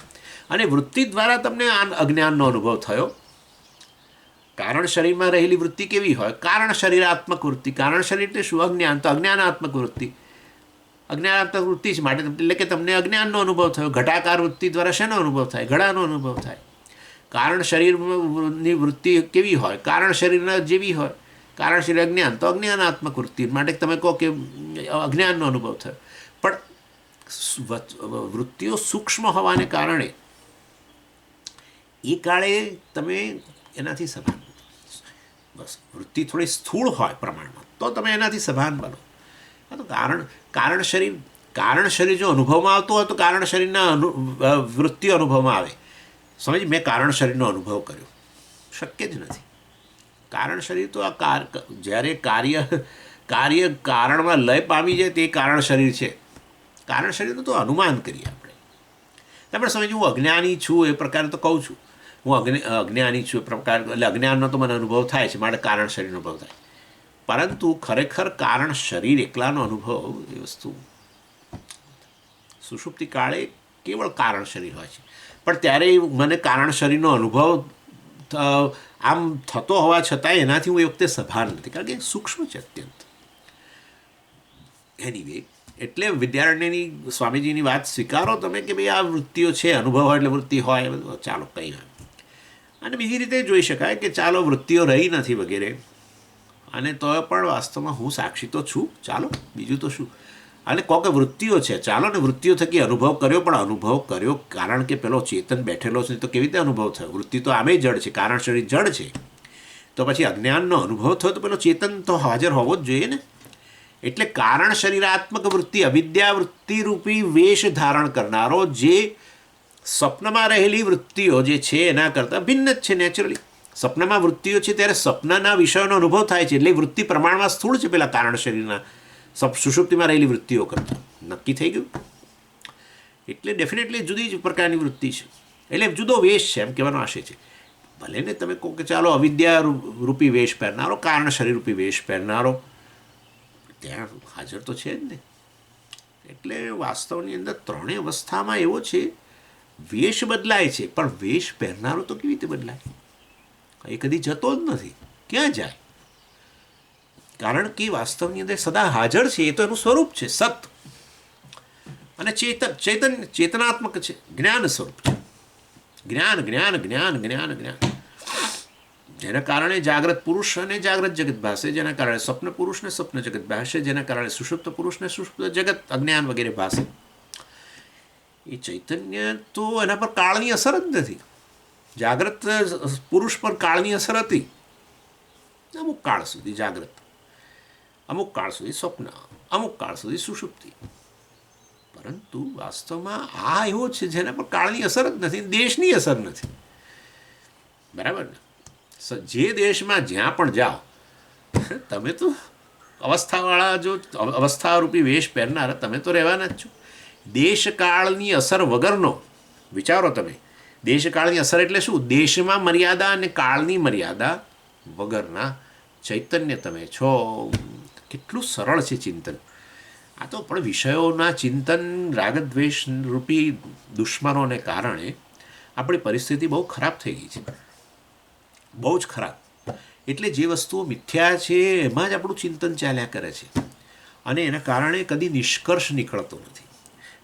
અને વૃત્તિ દ્વારા તમને અજ્ઞાનનો અનુભવ થયો. કારણ શરીરમાં રહેલી વૃત્તિ કેવી હોય? કારણ શરીરાત્મક વૃત્તિ. કારણ શરીર એટલે શું? અજ્ઞાન. તો અજ્ઞાનાત્મક વૃત્તિ, અજ્ઞાનાત્મક વૃત્તિ છે માટે એટલે કે તમને અજ્ઞાનનો અનુભવ થયો. ઘટાકાર વૃત્તિ દ્વારા શેનો અનુભવ થાય? ઘડાનો અનુભવ થાય. કારણ શરીરની વૃત્તિ કેવી હોય? કારણ શરીરના જેવી હોય. કારણ શરીર અજ્ઞાન, તો અજ્ઞાનાત્મક વૃત્તિ માટે તમે કહો કે અજ્ઞાનનો અનુભવ થયો. પણ વૃત્તિઓ સૂક્ષ્મ હોવાને કારણે એ કાળે તમે એનાથી સભાન. બસ વૃત્તિ થોડી સ્થૂળ હોય પ્રમાણમાં તો તમે એનાથી સભાન બનો. હા, તો કારણ શરીર જો અનુભવમાં આવતું હોય તો કારણ શરીરના વૃત્તિ અનુભવમાં આવે. સમજ, મેં કારણ શરીરનો અનુભવ કર્યો, શક્ય જ નથી. કારણ શરીર તો જ્યારે કાર્ય કારણમાં લય પામી જાય તે કારણ શરીર છે. કારણ શરીરનું તો અનુમાન કરીએ આપણે. તમે સમજ, હું અજ્ઞાની છું એ પ્રકારે તો કહું છું, હું અજ્ઞાની છું એ પ્રકાર, એટલે અજ્ઞાનનો તો મને અનુભવ થાય છે, માટે કારણ શરીરનો અનુભવ થાય. પરંતુ ખરેખર કારણ શરીર એકલાનો અનુભવ એ વસ્તુ સુષુપ્તિ કાળે કેવળ કારણ શરીર હોય છે. પણ ત્યારે મને કારણ શરીરનો અનુભવ આમ થતો હોવા છતાંય એનાથી હું એ વખતે સભાન નથી, કારણ કે સૂક્ષ્મ છે અત્યંત. એનીવે, એટલે વિદ્યારણ્યની સ્વામીજીની વાત સ્વીકારો તમે કે ભાઈ આ વૃત્તિઓ છે, અનુભવ હોય એટલે વૃત્તિ હોય, ચાલો કંઈ ના. અને બીજી રીતે જોઈ શકાય કે ચાલો વૃત્તિઓ રહી નથી વગેરે, અને તો પણ વાસ્તવમાં હું સાક્ષી તો છું, ચાલો બીજું તો શું. અને કહો કે વૃત્તિઓ છે, ચાલો ને વૃત્તિઓ થકી અનુભવ કર્યો, પણ અનુભવ કર્યો કારણ કે પેલો ચેતન બેઠેલો છે, તો કેવી રીતે અનુભવ થયો? વૃત્તિ તો આમે જડ છે, કારણ શરીર જડ છે, તો પછી અજ્ઞાનનો અનુભવ થયો તો પેલો ચેતન તો હાજર હોવો જ જોઈએ ને. એટલે કારણ શરીરાત્મક વૃત્તિ અવિદ્યાવૃત્તિ રૂપી વેશ ધારણ કરનારો જે સ્વપ્નમાં રહેલી વૃત્તિઓ જે છે એના કરતાં ભિન્ન જ છે. નેચરલી સ્વપ્નમાં વૃત્તિઓ છે ત્યારે સ્વપ્નના વિષયોનો અનુભવ થાય છે, એટલે વૃત્તિ પ્રમાણમાં સ્થૂળ છે પેલા કારણ શરીરના સુષુપ્તિમાં રહેલી વૃત્તિઓ કરતાં. નક્કી થઈ ગયું. એટલે ડેફિનેટલી જુદી જ પ્રકારની વૃત્તિ છે, એટલે જુદો વેશ છે એમ કહેવાનો આશય છે. ભલે ને તમે કહો કે ચાલો અવિદ્યા રૂપી વેશ પહેરનારો, કારણ શરીર રૂપી વેશ પહેરનારો ત્યાં હાજર તો છે જ ને. એટલે વાસ્તવની અંદર ત્રણેય અવસ્થામાં એવો છે, વેશ બદલાય છે, પણ વેશ પહેરનારો તો કેવી રીતે બદલાય? એ કદી જતો જ નથી, ક્યાં જાય? કારણ કે વાસ્તવની અંદર સદા હાજર છે, એ તો એનું સ્વરૂપ છે, સત અને ચેતનાત્મક છે, જ્ઞાન સ્વરૂપ છે. જ્ઞાન જ્ઞાન જ્ઞાન જ્ઞાન જ્ઞાન, જેના કારણે જાગ્રત પુરુષ અને જાગ્રત જગત ભાષે, જેના કારણે સ્વપ્ન પુરુષ ને સ્વપ્ન જગત ભાષે, જેના કારણે સુષુપ્ત પુરુષ ને સુષુપ્ત જગત અજ્ઞાન વગેરે ભાષે. એ ચૈતન્ય તો એના પર કાળની અસર જ નથી. જાગ્રત પુરુષ પર કાળની અસર હતી અમુક કાળ સુધી જાગ્રત, અમુક કાળ સુધી સ્વપ્ન, અમુક કાળ સુધી સુષુપ્તિ. પરંતુ વાસ્તવમાં આ એવો છે જેના પર કાળની અસર જ નથી, દેશની અસર નથી. બરાબર ને? જે દેશમાં જ્યાં પણ જાઓ તમે તો અવસ્થાવાળા, જો અવસ્થારૂપી વેશ પહેરનારા તમે તો રહેવાના જ છો. દેશકાળની અસર વગરનો વિચારો તમે. દેશકાળની અસર એટલે શું? દેશમાં મર્યાદા અને કાળની મર્યાદા વગરના ચૈતન્ય તમે છો. કેટલું સરળ છે ચિંતન. આ તો પણ વિષયોના ચિંતન, રાગદ્વેષ રૂપી દુશ્મનોને કારણે આપણી પરિસ્થિતિ બહુ ખરાબ થઈ ગઈ છે, બહુ જ ખરાબ. એટલે જે વસ્તુઓ મિથ્યા છે એમાં જ આપણું ચિંતન ચાલ્યા કરે છે, અને એના કારણે કદી નિષ્કર્ષ નીકળતો નથી.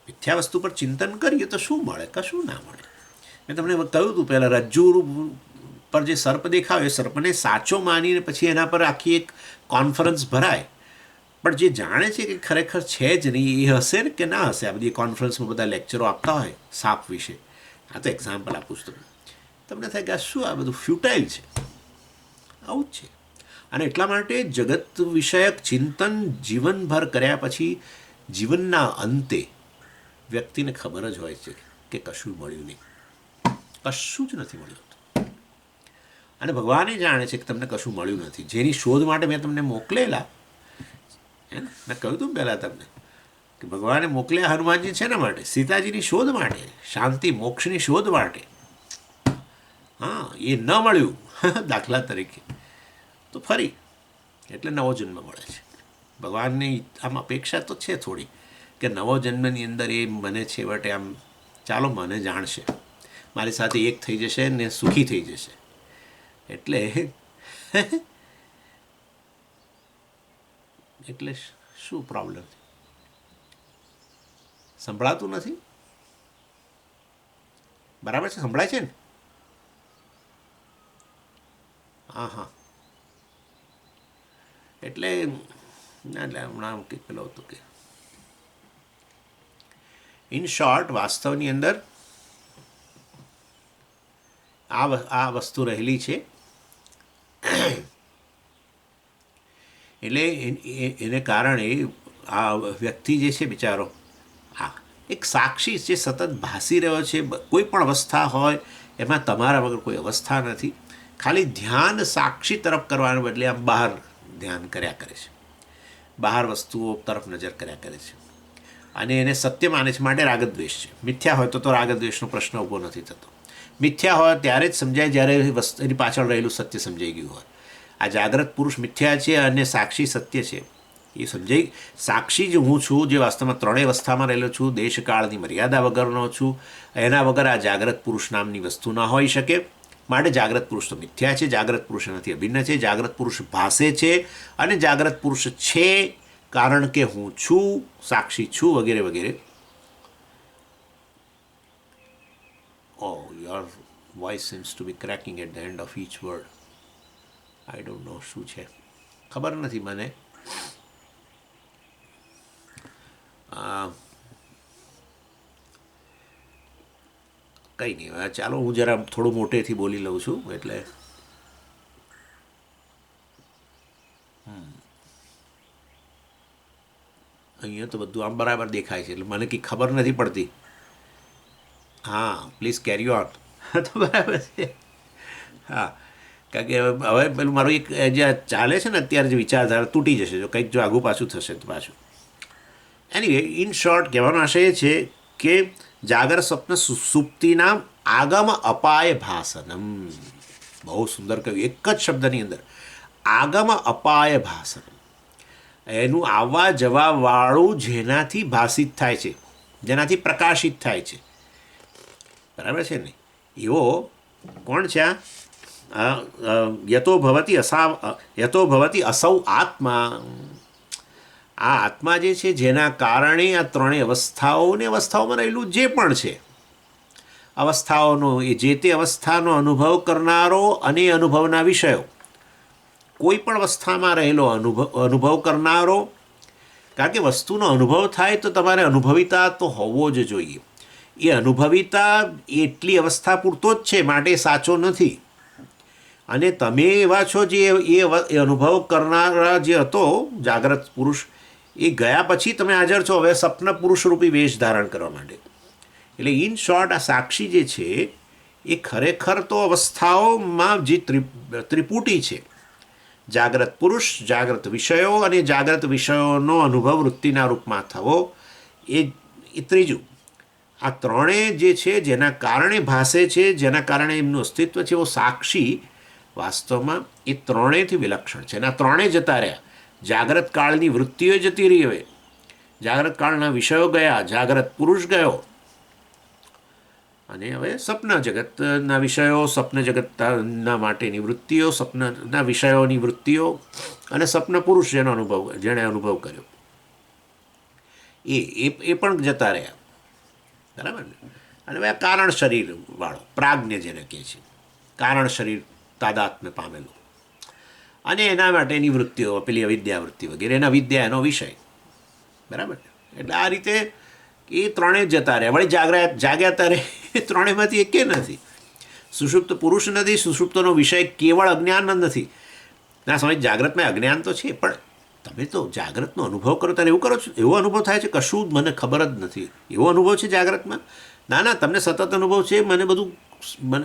મિથ્યા વસ્તુ પર ચિંતન કરીએ તો શું મળે? કશું ના મળે. મેં તમને કહ્યું હતું પહેલાં, રજ્જુ પર જે સર્પ દેખાયો એ સર્પને સાચો માનીને પછી એના પર આખી એક કોન્ફરન્સ ભરાય, પણ જે જાણે છે કે ખરેખર છે જ નહીં એ હશે ને કે ના હશે. આ બધી કોન્ફરન્સમાં બધા લેક્ચરો આપતા હોય સાપ વિશે, આ તો એક્ઝામ્પલ આપું છું તમને થાય કે આ શું, આ બધું ફ્યુટાઇલ છે. આવું જ છે. અને એટલા માટે જગત વિષયક ચિંતન જીવનભર કર્યા પછી જીવનના અંતે વ્યક્તિને ખબર જ હોય છે કે કશું મળ્યું નહીં, કશું જ નથી મળ્યું. અને ભગવાને જાણે છે કે તમને કશું મળ્યું નથી. જેની શોધ માટે મેં તમને મોકલેલા, મેં કહ્યું હતું પહેલાં તમને કે ભગવાને મોકલ્યા હનુમાનજી છે ને માટે, સીતાજીની શોધ માટે, શાંતિ મોક્ષની શોધ માટે. હા, એ ન મળ્યું દાખલા તરીકે તો ફરી એટલે નવો જન્મ મળે છે. ભગવાનની આમ અપેક્ષા તો છે થોડી કે નવો જન્મની અંદર એ મને છેવટે આમ ચાલો મને જાણશે, મારી સાથે એક થઈ જશે ને સુખી થઈ જશે. એટલે એટલે શું પ્રોબ્લેમ? સંભળાતું નથી? બરાબર છે, સંભળાય છે ને? હા હા. એટલે હમણાં કે પેલો હતું કે ઇન શોર્ટ વાસ્તવની અંદર આ વસ્તુ રહેલી છે એટલે એને કારણે આ વ્યક્તિ જે છે બિચારો આ એક સાક્ષી જે સતત ભાસી રહ્યો છે, કોઈ પણ અવસ્થા હોય એમાં તમારા વગર કોઈ અવસ્થા નથી. ખાલી ધ્યાન સાક્ષી તરફ કરવાને બદલે આમ બહાર ધ્યાન કર્યા કરે છે, બહાર વસ્તુઓ તરફ નજર કર્યા કરે છે અને એને સત્ય માને છે, માટે રાગદ્વેષ છે. મિથ્યા હોય તો રાગદ્વેષનો પ્રશ્ન ઊભો નથી થતો. મિથ્યા હોય ત્યારે જ સમજાય જ્યારે એની પાછળ રહેલું સત્ય સમજાઈ ગયું હોય. આ જાગ્રત પુરુષ મિથ્યા છે અને સાક્ષી સત્ય છે એ સમજાઈ. સાક્ષી જ હું છું, જે વાસ્તવમાં ત્રણેય અવસ્થામાં રહેલો છું, દેશકાળની મર્યાદા વગરનો છું. એના વગર આ જાગ્રત પુરુષ નામની વસ્તુ ના હોઈ શકે. માટે જાગ્રત પુરુષ તો મિથ્યા છે, જાગ્રત પુરુષ નથી અભિન્ન છે. જાગ્રત પુરુષ ભાસે છે અને જાગ્રત પુરુષ છે કારણ કે હું છું, સાક્ષી છું, વગેરે વગેરે. Oh, your voice seems to be cracking at the end of each word. I don't know શું છે, ખબર નથી મને. કંઈ નહીં, ચાલો હું જરા થોડું મોટેથી બોલી લઉં છું. એટલે અહીંયા તો બધું આમ બરાબર દેખાય છે, એટલે મને કંઈ ખબર નથી પડતી. હા, પ્લીઝ કેરી ઓન. તો બરાબર છે. હા, કારણ કે હવે પેલું મારું એક જે ચાલે છે ને અત્યારે જે વિચારધારા તૂટી જશે જો કંઈક જો આગું પાછું થશે તો પાછું. એનીવે, ઇન શોર્ટ કહેવાનો આશય એ છે કે જાગર સ્વપ્ન સુષુપ્તિના આગમ અપાય ભાસનમ. બહુ સુંદર કહ્યું એક જ શબ્દની અંદર, આગમ અપાય ભાસનમ. એનું આવવા જવાવાળું જેનાથી ભાષિત થાય છે, જેનાથી પ્રકાશિત થાય છે, બરાબર છે ને, એવો કોણ છે આ યતો ભવતી અસૌ આત્મા. આ આત્મા જે છે જેના કારણે આ ત્રણેય અવસ્થાઓમાં રહેલું જે પણ છે, અવસ્થાઓનો એ જે તે અવસ્થાનો અનુભવ કરનારો અને અનુભવના વિષયો, કોઈ પણ અવસ્થામાં રહેલો અનુભવ કરનારો. કારણ કે વસ્તુનો અનુભવ થાય તો તમારે અનુભવિતા તો હોવો જ જોઈએ. એ અનુભવિતા એટલી અવસ્થા પૂરતો જ છે, માટે સાચો નથી. અને તમે એવા છો જે એ અનુભવ કરનારા જે હતો જાગ્રત પુરુષ, એ ગયા પછી તમે હાજર છો હવે સપન પુરુષરૂપી વેશ ધારણ કરવા માટે. એટલે ઇન શોર્ટ આ સાક્ષી જે છે એ ખરેખર તો અવસ્થાઓમાં જે ત્રિપુટી છે, જાગ્રત પુરુષ, જાગ્રત વિષયો અને જાગ્રત વિષયોનો અનુભવ વૃત્તિના રૂપમાં થવો, એ ત્રીજું. આ ત્રણેય જે છે જેના કારણે ભાસે છે, જેના કારણે એમનું અસ્તિત્વ છે, એવો સાક્ષી વાસ્તવમાં એ ત્રણેયથી વિલક્ષણ છે. અને આ ત્રણેય જતા રહ્યા. જાગ્રત કાળની વૃત્તિઓ જતી રહી, હવે જાગ્રત કાળના વિષયો ગયા, જાગ્રત પુરુષ ગયો, અને હવે સપન જગતના વિષયો, સપન જગતના માટેની વૃત્તિઓ, સપનના વિષયોની વૃત્તિઓ અને સપન પુરુષ જેણે અનુભવ કર્યો એ પણ જતા રહ્યા, બરાબર ને. અને હવે આ કારણ શરીરવાળો પ્રાજ્ઞ જેને કહે છે, કારણ શરીર તાદાત્મ્ય પામેલું, અને એના માટેની વૃત્તિઓ, પેલી અવિદ્યાવૃત્તિ વગેરે, એના વિદ્યા એનો વિષય, બરાબર. એટલે આ રીતે એ ત્રણેય જતા રહ્યા. વળી જાગ્યા ત્યારે એ ત્રણેયમાંથી એકે નથી. સુષુપ્ત પુરુષ નથી, સુષુપ્તનો વિષય કેવળ અજ્ઞાન નથી. ના સમય જાગ્રતમાં અજ્ઞાન તો છે, પણ તમે તો જાગ્રતનો અનુભવ કરો ત્યારે એવું કરો છો, એવો અનુભવ થાય છે કશું મને ખબર જ નથી, એવો અનુભવ છે જાગ્રતમાં. ના, તમને સતત અનુભવ છે,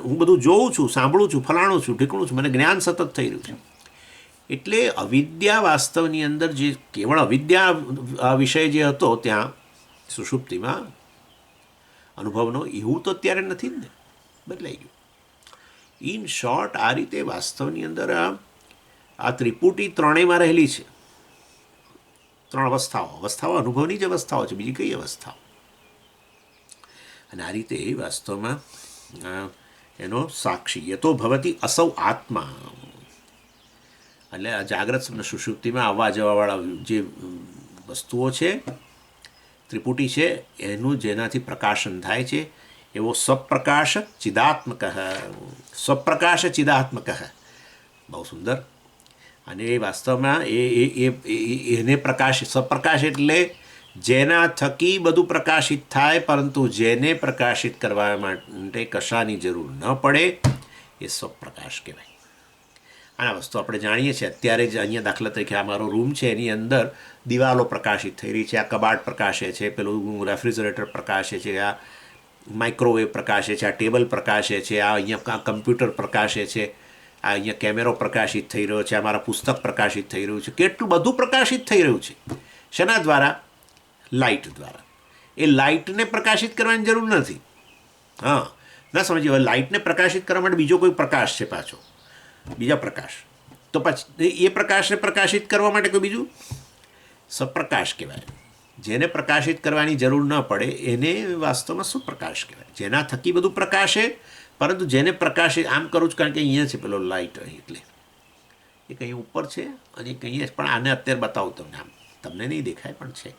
હું બધું જોઉં છું, સાંભળું છું, ફલાણું છું, ઢીકણું છું, મને જ્ઞાન સતત થઈ રહ્યું છે. એટલે અવિદ્યા વાસ્તવની અંદર જે કેવળ અવિદ્યા વિષય જે હતો ત્યાં સુષુપ્તિમાં અનુભવનો, એવું તો અત્યારે નથી જ ને, બદલાઈ ગયું. ઇન શોર્ટ આ રીતે વાસ્તવની અંદર આ ત્રિપુટી ત્રણેયમાં રહેલી છે. ત્રણ અવસ્થાઓ અનુભવની જ અવસ્થાઓ છે, બીજી કઈ અવસ્થાઓ. અને આ રીતે વાસ્તવમાં એનો સાક્ષી યતો ભવતી અસૌ આત્મા. એટલે આ જાગ્રત સુષુપ્તિમાં આવવા જવાવાળા જે વસ્તુઓ છે, ત્રિપુટી છે, એનું જેનાથી પ્રકાશન થાય છે એવો સ્વપ્રકાશ ચિદાત્મક. બહુ સુંદર. અને એ વાસ્તવમાં એને સ્વપ્રકાશ એટલે જેના થકી બધું પ્રકાશિત થાય, પરંતુ જેને પ્રકાશિત કરવા માટે કશાની જરૂર ન પડે, એ સ્વપ્રકાશ કહેવાય. આ વસ્તુ આપણે જાણીએ છીએ. અત્યારે જ અહીંયા દાખલા તરીકે આ મારો રૂમ છે, એની અંદર દિવાલો પ્રકાશિત થઈ રહી છે, આ કબાટ પ્રકાશે છે, પેલું રેફ્રિજરેટર પ્રકાશે છે, આ માઇક્રોવેવ પ્રકાશે છે, આ ટેબલ પ્રકાશે છે, આ અહીંયા કમ્પ્યુટર પ્રકાશે છે, આ અહીંયા કેમેરો પ્રકાશિત થઈ રહ્યો છે, આ મારા પુસ્તક પ્રકાશિત થઈ રહ્યું છે. કેટલું બધું પ્રકાશિત થઈ રહ્યું છે. શેના દ્વારા? લાઇટ દ્વારા. એ લાઇટને પ્રકાશિત કરવાની જરૂર નથી. હા, ના સમજી. હવે લાઇટને પ્રકાશિત કરવા માટે બીજો કોઈ પ્રકાશ છે પાછો, બીજા પ્રકાશ. તો પછી એ પ્રકાશને પ્રકાશિત કરવા માટે કોઈ બીજું સપ્રકાશ કહેવાય. જેને પ્રકાશિત કરવાની જરૂર ન પડે એને વાસ્તવમાં સુપ્રકાશ કહેવાય. જેના થકી બધું પ્રકાશે, પરંતુ જેને પ્રકાશિત આમ કરું છું કારણ કે અહીંયા છે પેલો લાઇટ અહીં, એટલે એક અહીં ઉપર છે અને એક અહીંયા, પણ આને અત્યારે બતાવું તમને. આમ તમને નહીં દેખાય પણ છે.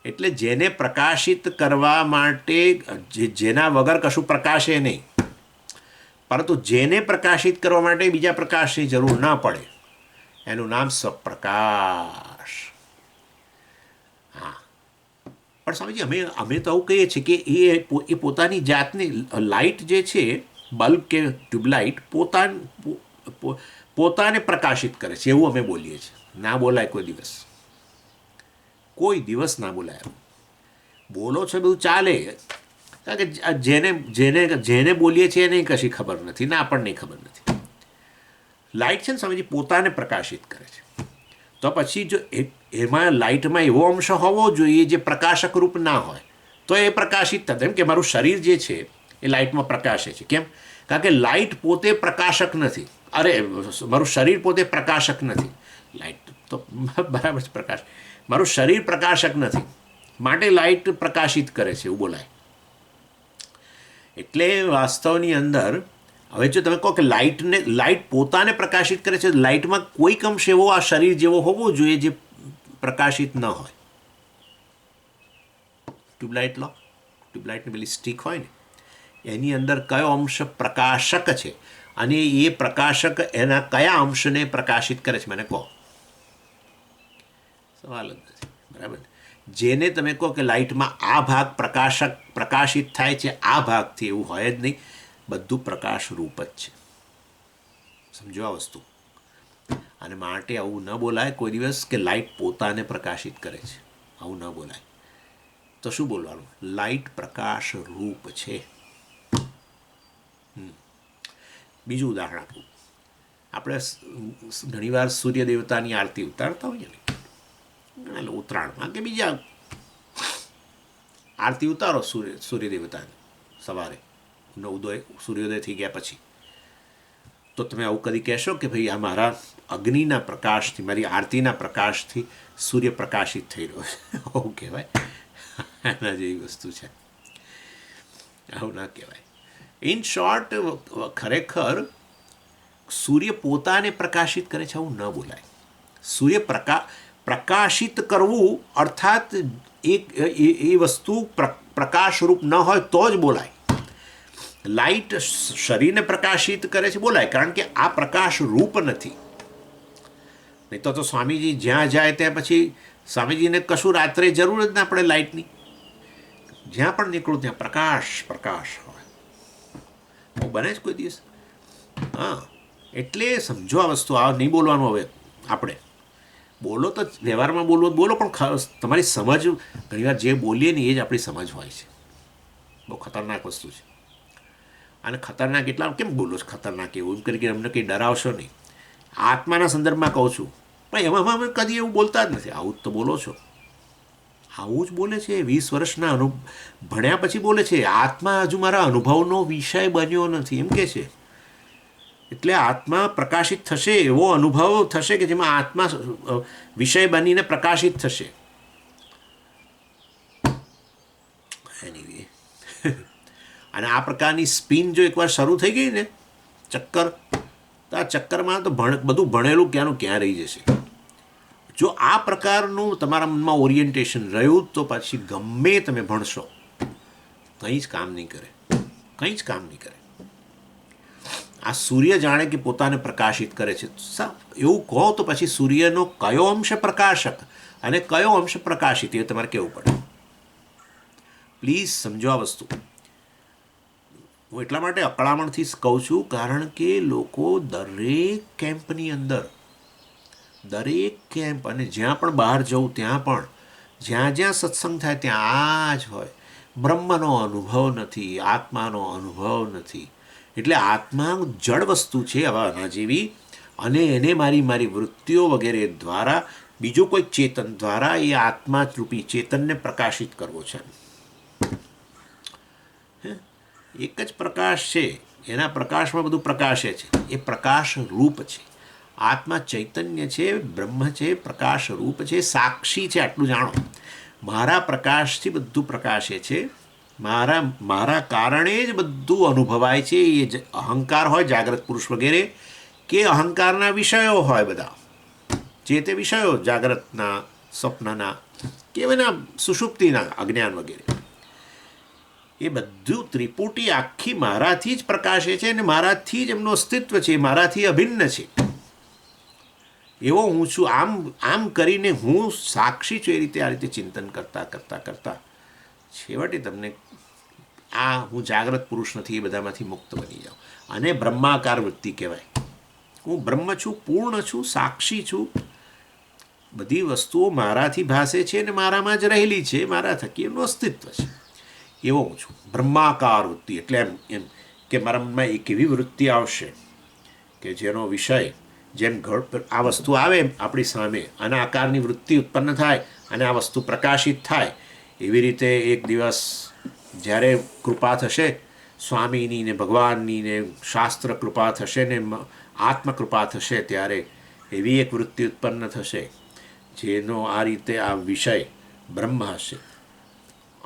એટલે જેને પ્રકાશિત કરવા માટે જેના વગર કશું પ્રકાશે નહીં, પરંતુ જેને પ્રકાશિત કરવા માટે બીજા પ્રકાશની જરૂર ના પડે, એનું નામ સ્વપ્રકાશ. હા, પણ સ્વામીજી અમે તો આવું કહીએ છીએ કે એ પોતાની જાતની લાઇટ જે છે, બલ્બ કે ટ્યુબલાઇટ પોતાને પ્રકાશિત કરે છે એવું અમે બોલીએ છીએ. ના બોલાય કોઈ દિવસ ના બોલાય. બોલો છો બધું ચાલે, કારણ કે જેને બોલીએ છીએ એને કશી ખબર નથી, ના આપણને ખબર નથી. લાઇટ છે ને સ્વામીજી પોતાને પ્રકાશિત કરે છે. તો પછી જો એમાં લાઇટમાં એવો અંશ હોવો જોઈએ જે પ્રકાશક રૂપ ના હોય તો એ પ્રકાશિત થતા. એમ કે મારું શરીર જે છે એ લાઇટમાં પ્રકાશે છે. કેમ? કારણ કે લાઇટ પોતે પ્રકાશક નથી. અરે, મારું શરીર પોતે પ્રકાશક નથી. લાઇટ તો બરાબર છે, પ્રકાશ. મારું શરીર પ્રકાશક નથી, માટે લાઇટ પ્રકાશિત કરે છે એવું બોલાય. એટલે વાસ્તવની અંદર હવે જો તમે કહો કે લાઇટ પોતાને પ્રકાશિત કરે છે, લાઇટમાં કોઈક અંશ એવો આ શરીર જેવો હોવો જોઈએ જે પ્રકાશિત ન હોય. ટ્યુબલાઇટ લો, ટ્યુબલાઇટની પેલી સ્ટીક હોય ને, એની અંદર કયો અંશ પ્રકાશક છે અને એ પ્રકાશક એના કયા અંશને પ્રકાશિત કરે છે મને કહો. સવાલ જ નથી. બરાબર. જેને તમે કહો કે લાઇટમાં આ ભાગ પ્રકાશિત થાય છે આ ભાગથી, એવું હોય જ નહીં. બધું પ્રકાશ રૂપ જ છે. સમજો આ વસ્તુ. અને માટે આવું ન બોલાય કોઈ દિવસ કે લાઇટ પોતાને પ્રકાશિત કરે છે. આવું ન બોલાય. તો શું બોલવાનું? લાઇટ પ્રકાશ રૂપ છે. બીજું ઉદાહરણ આપું. આપણે ઘણીવાર સૂર્ય દેવતાની આરતી ઉતારતા હોઈએ ને, ઉત્તરાયણમાં કે બીજા આરતી ઉતારો સૂર્ય દેવતાની સવારે ઉદય, સૂર્યોદય થઈ ગયા પછી. તો તમે આવું કદી કહેશો કે ભાઈ આ મારા અગ્નિના પ્રકાશથી, મારી આરતીના પ્રકાશથી સૂર્ય પ્રકાશિત થઈ રહ્યો છે, આવું કહેવાય? એના જેવી વસ્તુ છે. આવું ના કહેવાય. ઇન શોર્ટ, ખરેખર સૂર્ય પોતાને પ્રકાશિત કરે છે આવું ન બોલાય. સૂર્ય પ્રકાશિત કરવું અર્થાત એ વસ્તુ પ્રકાશરૂપ ન હોય તો જ બોલાય. લાઇટ શરીરને પ્રકાશિત કરે છે બોલાય, કારણ કે આ પ્રકાશ રૂપ નથી. નહીં તો સ્વામીજી જ્યાં જાય ત્યાં પછી સ્વામીજીને કશું રાત્રે જરૂર જ ના પડે લાઇટની. જ્યાં પણ નીકળું ત્યાં પ્રકાશ હોય. હું બને જ કોઈ દિવસ. હા, એટલે સમજો આ વસ્તુ. આ નહીં બોલવાનું. હવે આપણે બોલો તો વ્યવહારમાં બોલો, પણ તમારી સમજ ઘણીવાર જે બોલીએ ને એ જ આપણી સમજ હોય છે. બહુ ખતરનાક વસ્તુ છે. અને ખતરનાક એટલા કેમ બોલો છો ખતરનાક એવું એમ કરીને અમને કંઈ ડરાવશો નહીં. આત્માના સંદર્ભમાં કહું છું, પણ એમાં અમે કદી એવું બોલતા જ નથી. આવું જ તો બોલો છો. આવું જ બોલે છે. 20 વર્ષના ભણ્યા પછી બોલે છે આત્મા હજુ મારા અનુભવનો વિષય બન્યો નથી, એમ કે છે. એટલે આત્મા પ્રકાશિત થશે, એવો અનુભવ થશે કે જેમાં આત્મા વિષય બનીને પ્રકાશિત થશે. એનીવે, અને આ પ્રકારની સ્પિન જો એકવાર શરૂ થઈ ગઈ ને, ચક્કર, તો આ ચક્કરમાં તો બધું ભણેલું ક્યાંનું ક્યાં રહી જશે. જો આ પ્રકારનું તમારા મનમાં ઓરિએન્ટેશન રહ્યું તો પછી ગમે તમે ભણશો કંઈ જ કામ નહીં કરે. કંઈ જ કામ નહીં કરે. આ સૂર્ય જાણે કે પોતાને પ્રકાશિત કરે છે. એવું કહો તો પછી સૂર્યનો કયો અંશ પ્રકાશક અને કયો અંશ પ્રકાશિત એ તમારે કહેવું પડે. પ્લીઝ સમજો આ વસ્તુ. હું એટલા માટે અકળામણથી કહું છું, કારણ કે લોકો દરેક કેમ્પની અંદર, દરેક કેમ્પ અને જ્યાં પણ બહાર જવું ત્યાં પણ જ્યાં જ્યાં સત્સંગ થાય ત્યાં આ જ હોય, બ્રહ્મનો અનુભવ નથી, આત્માનો અનુભવ નથી. એટલે આત્મા જળ વસ્તુ છે આવા આના જેવી, અને એને મારી મારી વૃત્તિઓ વગેરે દ્વારા બીજું કોઈ ચેતન દ્વારા એ આત્મા રૂપી ચેતનને પ્રકાશિત કરવો છે. એક જ પ્રકાશ છે, એના પ્રકાશમાં બધું પ્રકાશે છે, એ પ્રકાશ રૂપ છે. આત્મા ચૈતન્ય છે, બ્રહ્મ છે, પ્રકાશ રૂપ છે, સાક્ષી છે. આટલું જાણો, મારા પ્રકાશથી બધું પ્રકાશે છે, મારા કારણે જ બધું અનુભવાય છે. એ જ અહંકાર હોય, જાગ્રત પુરુષ વગેરે, કે અહંકારના વિષયો હોય બધા, જે તે વિષયો જાગ્રતના, સ્વપ્નના, કે એના સુષુપ્તિના અજ્ઞાન વગેરે, એ બધું ત્રિપુટી આખી મારાથી જ પ્રકાશે છે અને મારાથી જ એમનું અસ્તિત્વ છે, મારાથી અભિન્ન છે. એવો હું છું. આમ કરીને હું સાક્ષી છું. એ રીતે આ રીતે ચિંતન કરતાં કરતાં કરતાં છેવટે તમને આ હું જાગ્રત પુરુષ નથી એ બધામાંથી મુક્ત બની જાઉં. અને બ્રહ્માકાર વૃત્તિ કહેવાય. હું બ્રહ્મ છું, પૂર્ણ છું, સાક્ષી છું. બધી વસ્તુઓ મારાથી ભાસે છે અને મારામાં જ રહેલી છે, મારા થકી એમનું અસ્તિત્વ છે. એવો હું છું. બ્રહ્માકાર વૃત્તિ એટલે એમ કે મારા મનમાં એક એવી વૃત્તિ આવશે કે જેનો વિષય, જેમ આ વસ્તુ આવે આપણી સામે અને આકારની વૃત્તિ ઉત્પન્ન થાય અને આ વસ્તુ પ્રકાશિત થાય, એવી રીતે એક દિવસ જ્યારે કૃપા થશે સ્વામીની ને ભગવાનની ને શાસ્ત્ર કૃપા થશે ને આત્મકૃપા થશે, ત્યારે એવી એક વૃત્તિ ઉત્પન્ન થશે જેનો આ રીતે આ વિષય બ્રહ્મ હશે.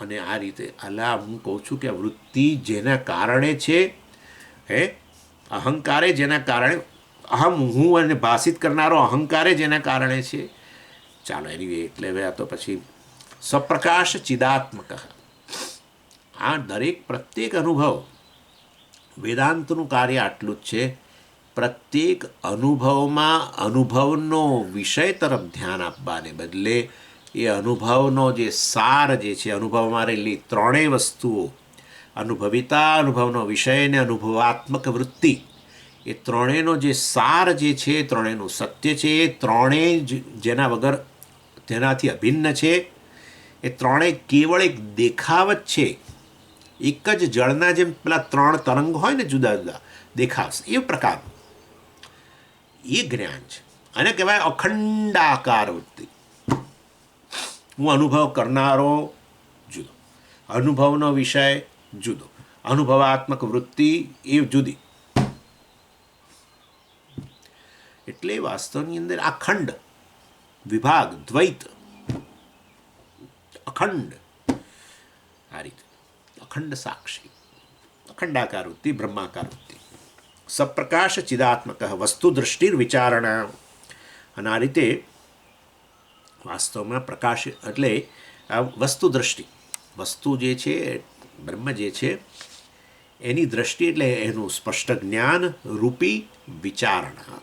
અને આ રીતે અલા હું કહું છું કે આ વૃત્તિ જેના કારણે છે, અહંકારે જેના કારણે, અહમ હું અને ભાષિત કરનારો અહંકારે જેના કારણે છે. ચાલો એની એટલે હવે આ તો પછી સ્વપ્રકાશ ચિદાત્મક. આ દરેક પ્રત્યેક અનુભવ, વેદાંતનું કાર્ય આટલું જ છે. પ્રત્યેક અનુભવમાં અનુભવનો વિષય તરફ ધ્યાન આપવાને બદલે એ અનુભવનો જે સાર જે છે, અનુભવમાં રહેલી ત્રણેય વસ્તુઓ, અનુભવિતા, અનુભવનો વિષય અને અનુભવાત્મક વૃત્તિ, એ ત્રણેયનો જે સાર જે છે, ત્રણેયનું સત્ય છે, એ ત્રણેય જેના વગર, તેનાથી અભિન્ન છે. એ ત્રણેય કેવળ એક દેખાવ જ છે. એક જ જળના જેમ પેલા ત્રણ તરંગ હોય ને જુદા જુદા દેખાવશે, એ પ્રકારનું એ જ્ઞાન છે. અને કહેવાય અખંડાકાર વૃત્તિ. હું અનુભવ કરનારો જુદો, અનુભવનો વિષય જુદો, અનુભવાત્મક વૃત્તિ એ જુદી. એટલે વાસ્તવની અંદર આ ખંડ, વિભાગ, દ્વૈત, અખંડ, આ રીતે અખંડ સાક્ષી, અખંડાકાર વૃત્તિ, બ્રહ્માકાર વૃત્તિ, સપ્રકાશ ચિદાત્મક વસ્તુ દૃષ્ટિ વિચારણા. અને આ રીતે વાસ્તવમાં પ્રકાશ એટલે આ વસ્તુ દ્રષ્ટિ, વસ્તુ જે છે, બ્રહ્મ જે છે એની દ્રષ્ટિ એટલે એનું સ્પષ્ટ જ્ઞાન રૂપી વિચારણા.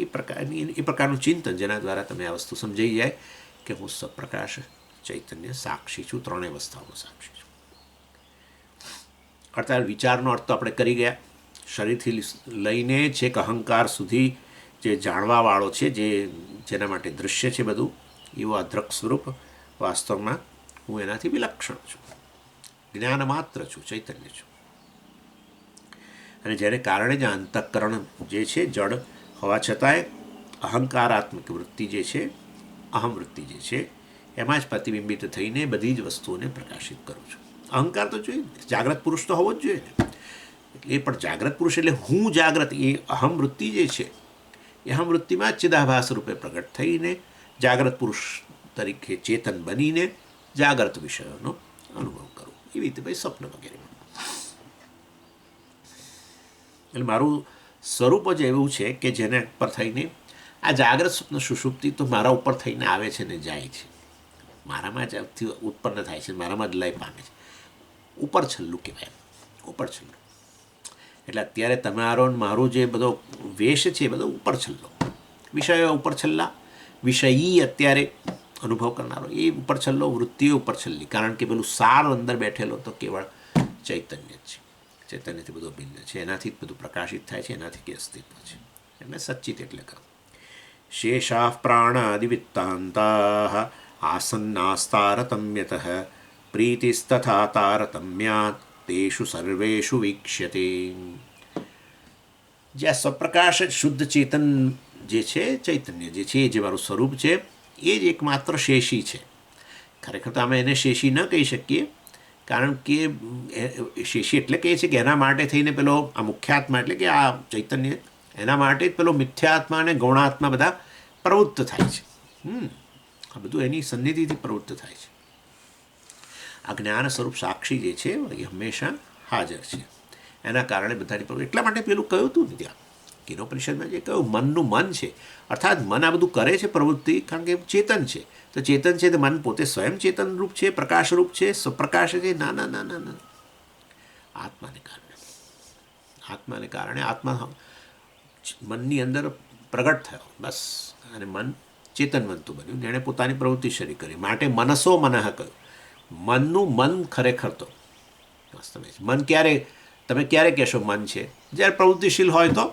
એ પ્રકારનું ચિંતન જેના દ્વારા તમે આ વસ્તુ સમજાઈ જાય કે હું સપ્રકાશ ચૈતન્ય સાક્ષી છું, ત્રણેય અવસ્થાઓનો સાક્ષી છું. અર્થાત વિચારનો અર્થ તો આપણે કરી ગયા. શરીરથી લઈને છેક અહંકાર સુધી જે જાણવાવાળો છે, જેના માટે દૃશ્ય છે બધું, એવું આ દ્રક સ્વરૂપ વાસ્તવમાં હું એનાથી વિલક્ષણ છું, જ્ઞાન માત્ર છું, ચૈતન્ય છું. અને જેને કારણે જ અંતઃકરણ જે છે જડ હોવા છતાંય અહંકારાત્મક વૃત્તિ જે છે, અહમ વૃત્તિ જે છે, એમાં જ પ્રતિબિંબિત થઈને બધી જ વસ્તુઓને પ્રકાશિત કરું છું. અહંકાર તો જોઈએ, જાગ્રત પુરુષ તો હોવો જ જોઈએ ને. એટલે પણ જાગ્રત પુરુષ એટલે હું જાગ્રત, એ અહમ વૃત્તિ જે છે એ અહમ વૃત્તિમાં ચિદાભાસ રૂપે પ્રગટ થઈને જાગ્રત પુરુષ તરીકે ચેતન બનીને જાગ્રત વિષયોનો અનુભવ કરું. એવી રીતે ભાઈ સ્વપ્ન વગેરેમાં. એટલે મારું સ્વરૂપ જ એવું છે કે જેના ઉપર થઈને આ જાગ્રત સ્વપ્ન સુષુપ્તિ તો મારા ઉપર થઈને આવે છે ને જાય છે, મારામાં જ ઉત્પન્ન થાય છે, મારામાં જ લય પામે છે. ઉપર છલ્લું કહેવાય, ઉપર છલ્લું. એટલે અત્યારે તમારો મારો જે બધો વેશ છે એ બધો ઉપર છલ્લો, વિષયો ઉપર છલ્લા, વિષયી અત્યારે અનુભવ કરનારો એ ઉપર છલ્લો, વૃત્તિઓ ઉપર છલ્લી. કારણ કે પેલું સાર અંદર બેઠેલો તો કેવળ ચૈતન્ય જ છે. ચૈતન્યથી બધું ભિન્ન છે, એનાથી જ બધું પ્રકાશિત થાય છે, એનાથી કે અસ્તિત્વ છે. એટલે સચ્ચિત એટલે કહું. શેષાઃ પ્રાણાદિવિત્તાન્તાઃ આસન્નાસ્તારતમ્યતઃ પ્રીતિસ્તથા તારતમ્યાત તેષુ સર્વેષુ વીક્ષ્યતે. જે આ સ્વપ્રકાશ શુદ્ધ ચેતન જે છે, ચૈતન્ય જે છે, જે મારું સ્વરૂપ છે, એ જ એકમાત્ર શેષી છે. ખરેખર તો અમે એને શેષી ન કહી શકીએ, કારણ કે શેષી એટલે કહે છે કે એના માટે થઈને પેલો આ મુખ્યાત્મા એટલે કે આ ચૈતન્ય, એના માટે જ પેલો મિથ્યાત્મા અને ગૌણાત્મા બધા પ્રવૃત્ત થાય છે. આ બધું એની સન્નિધિથી પ્રવૃત્ત થાય છે. આ જ્ઞાન સ્વરૂપ સાક્ષી જે છે એ હંમેશા હાજર છે. એના કારણે બધાની પ્રવૃત્તિ. એટલા માટે પેલું કહ્યું હતું ને ત્યાં કિનોપનિષદમાં જે કહ્યું મનનું મન છે, અર્થાત મન આ બધું કરે છે પ્રવૃત્તિ, કારણ કે ચેતન છે. તો ચેતન છે તો મન પોતે સ્વયં ચેતન રૂપ છે, પ્રકાશ રૂપ છે, સ્વપ્રકાશ છે. ના ના ના ના ના, આત્માને કારણે આત્મા મનની અંદર પ્રગટ થયો બસ, અને મન ચેતનવંતું બન્યું. એણે પોતાની પ્રવૃત્તિ શરૂ કરી. માટે મનસો મનઃ કહ્યું. મનનું મન ખરેખર તો વાસ્તવે મન તમે ક્યારે કહેશો મન છે? જ્યારે પ્રવૃત્તિશીલ હોય તો.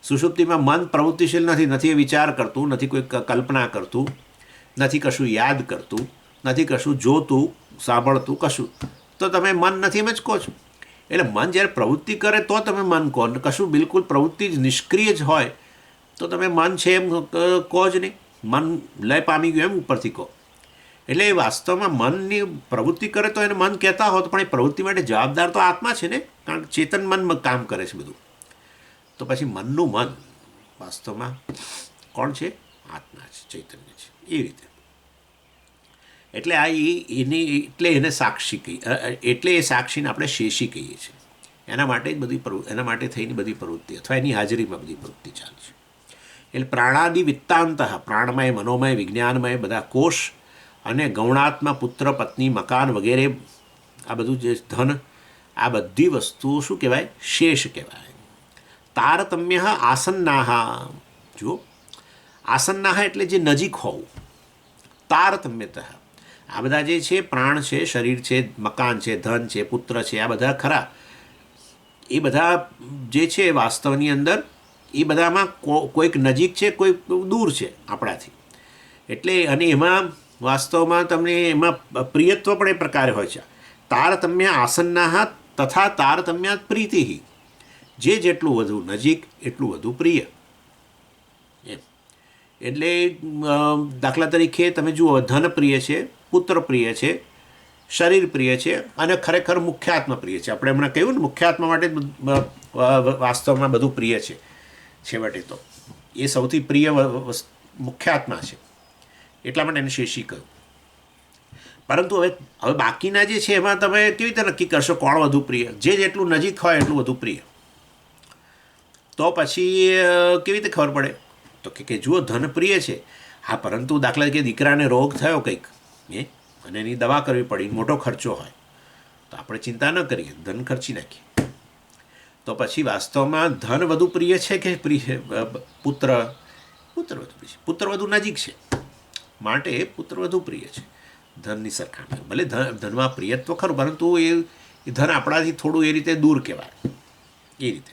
સુષુપ્તિમાં મન પ્રવૃત્તિશીલ નથી એ વિચાર કરતું, નથી કોઈ કલ્પના કરતું, નથી કશું યાદ કરતું, નથી કશું જોતું સાંભળતું કશું. તો તમે મન નથી એમ જ કહો છો. એટલે મન જ્યારે પ્રવૃત્તિ કરે તો તમે મન કહો. કશું બિલકુલ પ્રવૃત્તિ જ નિષ્ક્રિય જ હોય તો તમે મન છે એમ કહો જ નહીં. મન લય પામી ગયું એમ ઉપરથી કહો. એટલે વાસ્તવમાં મનની પ્રવૃત્તિ કરે તો એને મન કહેતા હોત, પણ એ પ્રવૃત્તિ માટે જવાબદાર તો આત્મા છે ને, કારણ કે ચેતન મન કામ કરે છે બધું. તો પછી મનનું મન વાસ્તવમાં કોણ છે? આત્મા છે, ચૈતન્ય છે. એ રીતે એટલે આ એટલે એને સાક્ષી કહી, એટલે એ સાક્ષીને આપણે શેષી કહીએ છીએ. એના માટે જ એના માટે થઈને બધી પ્રવૃત્તિ અથવા એની હાજરીમાં બધી પ્રવૃત્તિ ચાલે છે. એટલે પ્રાણાદિ વિત્તાંત, પ્રાણમય, મનોમય, વિજ્ઞાનમય બધા કોષ અને ગૌણાત્મા, પુત્ર, પત્ની, મકાન વગેરે આ બધું જે ધન, આ બધી વસ્તુઓ શું કહેવાય? શેષ કહેવાય. તારતમ્ય આસન્નાહ, જુઓ આસન્નાહ એટલે જે નજીક હોવું. તારતમ્યતઃ આ બધા જે છે પ્રાણ છે, શરીર છે, મકાન છે, ધન છે, પુત્ર છે, આ બધા ખરા, એ બધા જે છે વાસ્તવની અંદર એ બધામાં કોઈક નજીક છે, કોઈ દૂર છે આપણાથી. એટલે અને એમાં વાસ્તવમાં તમને એમાં પ્રિયત્વ પણ એ પ્રકારે હોય છે. તારતમ્ય આસન્નાહ તથા તારતમ્યાત પ્રીતિ, જે જેટલું વધુ નજીક એટલું વધુ પ્રિય. એટલે દાખલા તરીકે તમે જુઓ, ધન પ્રિય છે, પુત્ર પ્રિય છે, શરીર પ્રિય છે, અને ખરેખર મુખ્યાત્મા પ્રિય છે. આપણે હમણાં કહ્યું ને મુખ્યાત્મા માટે વાસ્તવમાં બધું પ્રિય છે. છેવટે તો એ સૌથી પ્રિય મુખ્યાત્મા છે, એટલા માટે એને શેષી કહ્યું. પરંતુ હવે બાકીના જે છે એમાં તમે કેવી રીતે નક્કી કરશો કોણ વધુ પ્રિય? જે જેટલું નજીક હોય એટલું વધુ પ્રિય. તો પછી કેવી રીતે ખબર પડે? તો કે જુઓ ધન પ્રિય છે, હા, પરંતુ દાખલા તરીકે દીકરાને રોગ થયો કંઈક અને એની દવા કરવી પડી, મોટો ખર્ચો હોય, તો આપણે ચિંતા ન કરીએ, ધન ખર્ચી નાખીએ. તો પછી વાસ્તવમાં ધન વધુ પ્રિય છે કે પુત્ર વધુ પ્રિય છે? પુત્ર વધુ નજીક છે, માટે પુત્ર વધુ પ્રિય છે ધનની સરખામણી. ભલે ધનમાં પ્રિયત્વ ખરું, પરંતુ એ ધન આપણાથી થોડું એ રીતે દૂર કહેવાય. એ રીતે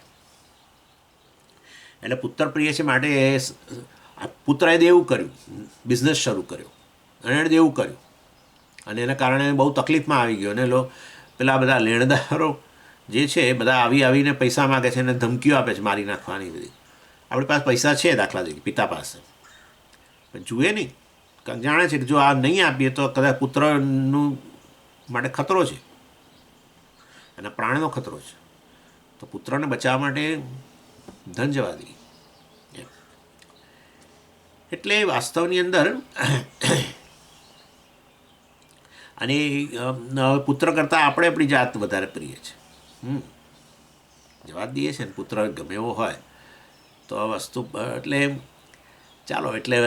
એટલે પુત્ર પ્રિય છે, માટે પુત્રએ દેવું કર્યું, બિઝનેસ શરૂ કર્યો અને એણે દેવું કર્યું અને એના કારણે બહુ તકલીફમાં આવી ગયો. અને પેલા બધા લેણદારો જે છે એ બધા આવીને પૈસા માગે છે અને ધમકીઓ આપે છે મારી નાખવાની બધી. આપણી પાસે પૈસા છે દાખલા તરીકે પિતા પાસે, પણ જુએ નહીં, કારણ જાણે છે કે જો આ નહીં આપીએ તો કદાચ પુત્રનું માટે ખતરો છે, અને પ્રાણનો ખતરો છે. તો પુત્રને બચાવવા માટે ધન જવા દઈએ. એટલે વાસ્તવની અંદર અને પુત્ર કરતાં આપણે આપણી જાત વધારે પ્રિય છે. જવાબ દઈએ છે ને, પુત્ર ગમે એવો હોય તો વસ્તુ એટલે ચાલો, એટલે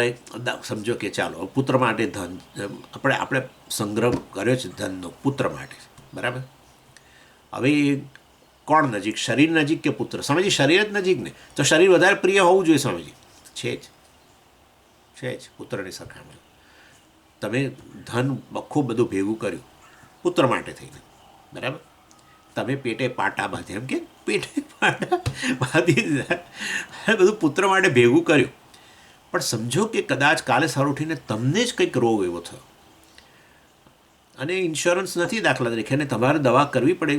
સમજો કે ચાલો પુત્ર માટે ધન આપણે સંગ્રહ કર્યો છે ધનનો પુત્ર માટે, બરાબર. હવે કોણ નજીક? શરીર નજીક કે પુત્ર? સ્વામીજી શરીર જ નજીક ને, તો શરીર વધારે પ્રિય હોવું જોઈએ સ્વામીજી. છે જ પુત્રની સરખામણી. તમે ધન ખૂબ બધું ભેગું કર્યું પુત્ર માટે થઈને, બરાબર. તમે પેટે પાટા બાંધ્યા, એમ કે પેટે પાટા બાંધી દીધા, બધું પુત્ર માટે ભેગું કર્યું. પણ સમજો કે કદાચ કાલે સવારે ઉઠીને તમને જ કંઈક રોગ એવો થયો અને ઇન્સ્યોરન્સ નથી દાખલા તરીકે, અને તમારે દવા કરવી પડે.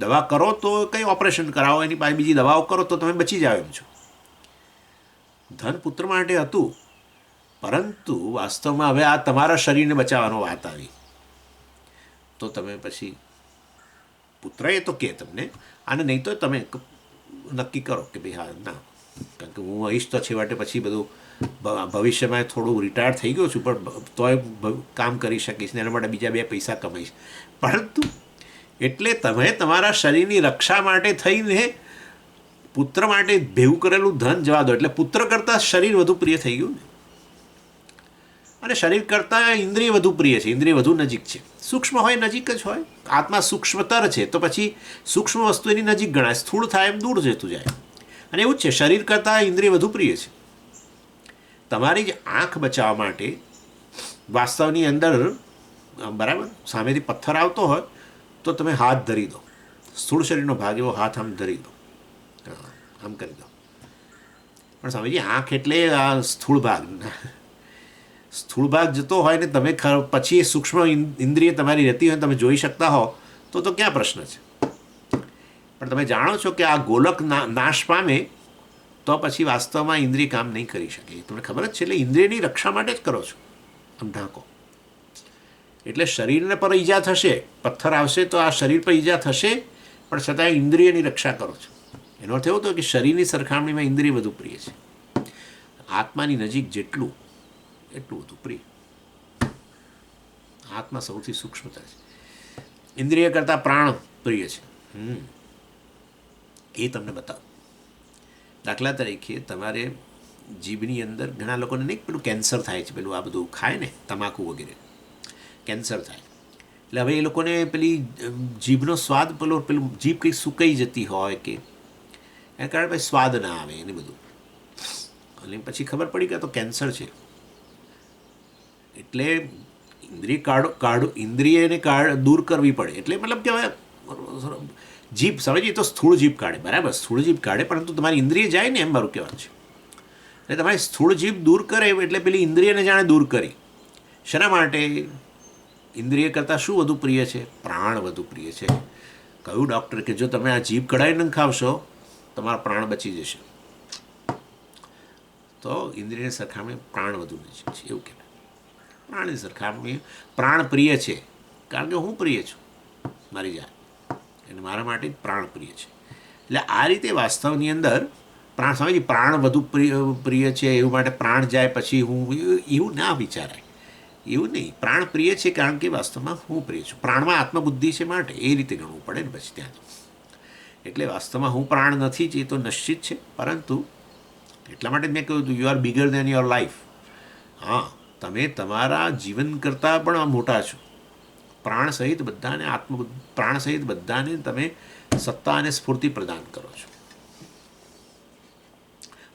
દવા કરો તો કંઈ ઓપરેશન કરાવો, એની પાસે બીજી દવાઓ કરો તો તમે બચી જાઓ એમ છો. ધન પુત્ર માટે હતું, પરંતુ વાસ્તવમાં હવે આ તમારા શરીરને બચાવવાનો વાત આવી, તો તમે પછી પુત્ર એ તો કહે તમને, અને નહીં તો તમે નક્કી કરો કે ભાઈ હા ના, કારણ કે હું આવીશ તો છેવટે પછી બધું ભવિષ્યમાં થોડું રિટાયર થઈ ગયો છું, પણ તોય કામ કરી શકીશ ને એના માટે બીજા 2 પૈસા કમાઈશ. પરંતુ એટલે તમે તમારા શરીરની રક્ષા માટે થઈને પુત્ર માટે ભેગું કરેલું ધન જવા દો. એટલે પુત્ર કરતાં શરીર વધુ પ્રિય થઈ ગયું ને, અને શરીર કરતાં ઇન્દ્રિય વધુ પ્રિય છે, ઇન્દ્રિય વધુ નજીક છે. સૂક્ષ્મ હોય નજીક જ હોય, આત્મા સૂક્ષ્મતર છે, તો પછી સૂક્ષ્મ વસ્તુ એની નજીક ગણાય, સ્થૂળ થાય એમ દૂર જતું જાય. અને એવું જ છે, શરીર કરતાં ઇન્દ્રિય વધુ પ્રિય છે. તમારી જ આંખ બચાવવા માટે વાસ્તવની અંદર બરાબર સામેથી પથ્થર આવતો હોય તો તમે હાથ ધરી દો, સ્થૂળ શરીરનો ભાગ એવો હાથ આમ ધરી દો, આમ કરી દો. પણ સ્વામીજી આંખ એટલે આ સ્થૂળ ભાગ, સ્થૂળ ભાગ જતો હોય ને તમે પછી એ સૂક્ષ્મ ઇન્દ્રિય તમારી રહેતી હોય, તમે જોઈ શકતા હો તો ક્યાં પ્રશ્ન છે. પણ તમે જાણો છો કે આ ગોલક નાશ પામે તો પછી વાસ્તવમાં ઇન્દ્રિય કામ નહીં કરી શકે, તમને ખબર જ છે. એટલે ઇન્દ્રિયની રક્ષા માટે જ કરો છો આમ ઢાંકો. એટલે શરીરને પર ઈજા થશે, પથ્થર આવશે તો આ શરીર પર ઈજા થશે, પણ છતાં ઇન્દ્રિયની રક્ષા કરો છો. એનો અર્થ એવો હતો કે શરીરની સરખામણીમાં ઇન્દ્રિય વધુ પ્રિય છે. આત્માની નજીક જેટલું એટલું વધુ પ્રિય. આત્મા સૌથી સૂક્ષ્મતા છે, ઇન્દ્રિય કરતાં પ્રાણ પ્રિય છે. એ તમને બતાવો. દાખલા તરીકે તમારે જીભની અંદર ઘણા લોકોને નહીં પેલું કેન્સર થાય છે, પેલું આ બધું ખાય ને તમાકુ વગેરે, કેન્સર થાય. એટલે હવે એ લોકોને પેલી જીભનો સ્વાદ પેલું જીભ કંઈક સુકાઈ જતી હોય કે એના કારણે ભાઈ સ્વાદ ના આવે એને બધું, અને પછી ખબર પડી કે તો કેન્સર છે. એટલે ઇન્દ્રિયને દૂર કરવી પડે. એટલે મતલબ કે હવે જીભ સમજીએ તો સ્થૂળ જીભ કાઢે, બરાબર સ્થૂળ જીભ કાઢે, પરંતુ તમારી ઇન્દ્રિય જાય ને એમ મારું કહેવાનું છે. એટલે તમારી સ્થૂળ જીભ દૂર કરે એટલે પેલી ઇન્દ્રિયને જાણે દૂર કરી. શેના માટે? ઇન્દ્રિય કરતાં શું વધુ પ્રિય છે? પ્રાણ વધુ પ્રિય છે. કહ્યું ડૉક્ટર કે જો તમે આ જીભ કઢાઈને ખાવશો તમારા પ્રાણ બચી જશે. તો ઇન્દ્રિયની સરખામણી પ્રાણ વધુ નજીક છે એવું કહેવાય. પ્રાણની સરખામણી પ્રાણ પ્રિય છે, કારણ કે હું પ્રિય છું મારી જાત, અને મારા માટે જ પ્રાણ પ્રિય છે. એટલે આ રીતે વાસ્તવની અંદર સમજી પ્રાણ વધુ પ્રિય છે એવું માટે પ્રાણ જાય પછી હું, એવું ના વિચારાય. એવું નહીં, પ્રાણ પ્રિય છે કારણ કે વાસ્તવમાં હું પ્રિય છું. પ્રાણમાં આત્મબુદ્ધિ છે માટે એ રીતે ગણવું પડે ને પછી ત્યાં. એટલે વાસ્તવમાં હું પ્રાણ નથી જ એ તો નિશ્ચિત છે, પરંતુ એટલા માટે મેં કહ્યું હતું you are bigger than your life. હા, તમે તમારા જીવન કરતાં પણ મોટા છો. પ્રાણ સહિત બધાને પ્રાણ સહિત બધાને તમે સત્તા અને સ્ફૂર્તિ પ્રદાન કરો છો.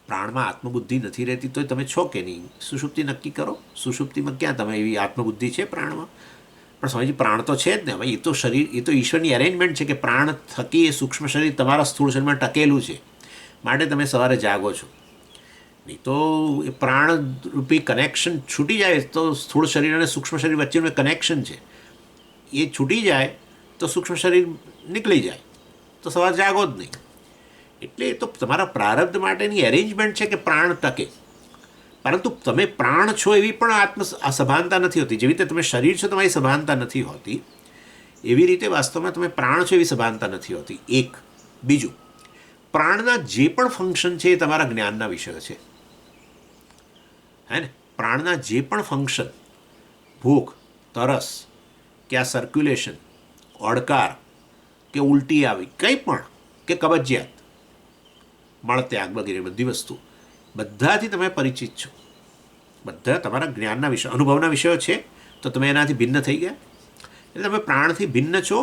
પ્રાણમાં આત્મબુદ્ધિ નથી રહેતી તો તમે છો કે નહીં? સુષુપ્તિ નક્કી કરો. સુષુપ્તિમાં ક્યાં તમે એવી આત્મબુદ્ધિ છે પ્રાણમાં? પણ સમજી પ્રાણ તો છે જ ને. હવે એ તો શરીર, એ તો ઈશ્વરની અરેન્જમેન્ટ છે કે પ્રાણ થકી એ સૂક્ષ્મ શરીર તમારા સ્થૂળ શરીરમાં ટકેલું છે, માટે તમે સવારે જાગો છો. નહીં તો એ પ્રાણરૂપી કનેક્શન છૂટી જાય તો સ્થૂળ શરીર અને સૂક્ષ્મ શરીર વચ્ચેનું કનેક્શન છે એ છૂટી જાય તો સૂક્ષ્મ શરીર નીકળી જાય તો સવારે જાગો જ નહીં. એટલે એ તો તમારા પ્રારબ્ધ માટેની અરેન્જમેન્ટ છે કે પ્રાણ ટકે. પરંતુ તમે પ્રાણ છો એવી પણ સભાનતા નથી હોતી. જેવી રીતે તમે શરીર છો તમારી સભાનતા નથી હોતી, એવી રીતે વાસ્તવમાં તમે પ્રાણ છો એવી સભાનતા નથી હોતી. એક. બીજું, પ્રાણના જે પણ ફંક્શન છે એ તમારા જ્ઞાનના વિષય છે, હે ને? પ્રાણના જે પણ ફંક્શન, ભૂખ, તરસ, કે આ સર્ક્યુલેશન, ઓડકાર, કે ઉલટી આવી, કંઈ પણ, કે કબજિયાત, મળત્યાગ વગેરે બધી વસ્તુ, બધાથી તમે પરિચિત છો. બધા તમારા જ્ઞાનના વિષય, અનુભવના વિષયો છે, તો તમે એનાથી ભિન્ન થઈ ગયા. એટલે તમે પ્રાણથી ભિન્ન છો,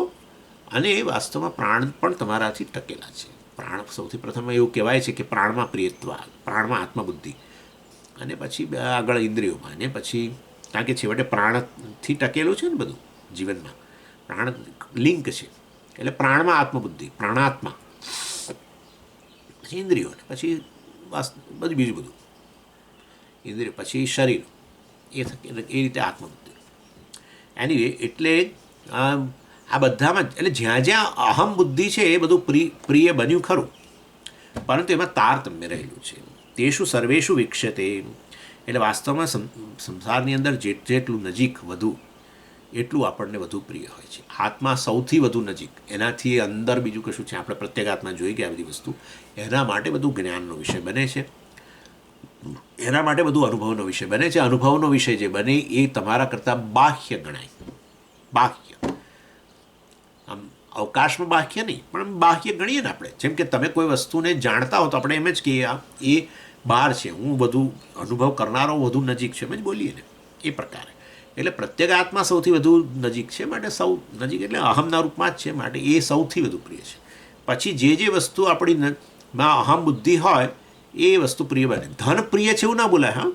અને એ વાસ્તવમાં પ્રાણ પણ તમારાથી ટકેલા છે. પ્રાણ સૌથી પ્રથમ એવું કહેવાય છે કે પ્રાણમાં પ્રિયત્વ, પ્રાણમાં આત્મબુદ્ધિ, અને પછી આગળ ઇન્દ્રિયોમાં, અને પછી કારણ કે છેવટે પ્રાણથી ટકેલું છે ને બધું જીવનમાં. પ્રાણ લિંક છે. એટલે પ્રાણમાં આત્મબુદ્ધિ, પ્રાણાત્મા, પછી ઇન્દ્રિયો, પછી બધું બીજું બધું, ઇન્દ્રિય પછી શરીર, એ રીતે આત્મબુદ્ધિ. એની એટલે આ બધામાં એટલે જ્યાં જ્યાં અહમ બુદ્ધિ છે એ બધું પ્રિય બન્યું ખરું, પરંતુ એમાં તારતમ્ય રહેલું છે. તેશું સર્વેશું વિક્ષતે, એટલે વાસ્તવમાં સંસારની અંદર જેટલું નજીક વધુ એટલું આપણને વધુ પ્રિય હોય છે. આત્મા સૌથી વધુ નજીક, એનાથી અંદર બીજું કશું છે આપણે પ્રત્યેગાત્મા જોઈ ગયા બધી વસ્તુ, એના માટે બધું જ્ઞાનનો વિષય બને છે, એના માટે બધું અનુભવનો વિષય બને છે. અનુભવનો વિષય જે બને એ તમારા કરતાં બાહ્ય ગણાય, બાહ્ય, આમ અવકાશમાં બાહ્ય નહીં પણ બાહ્ય ગણીએ ને આપણે. જેમ કે તમે કોઈ વસ્તુને જાણતા હો તો આપણે એમ જ કહીએ એ બહાર છે, હું બધું અનુભવ કરનારો વધુ નજીક છે, એમ જ બોલીએ ને એ પ્રકારે. એટલે પ્રત્યેક આત્મા સૌથી વધુ નજીક છે, માટે સૌ નજીક એટલે અહમના રૂપમાં જ છે, માટે એ સૌથી વધુ પ્રિય છે. પછી જે વસ્તુ આપણી માં અહમ બુદ્ધિ હોય એ વસ્તુ પ્રિય બને. ધન પ્રિય છે એવું ના બોલાય, હા,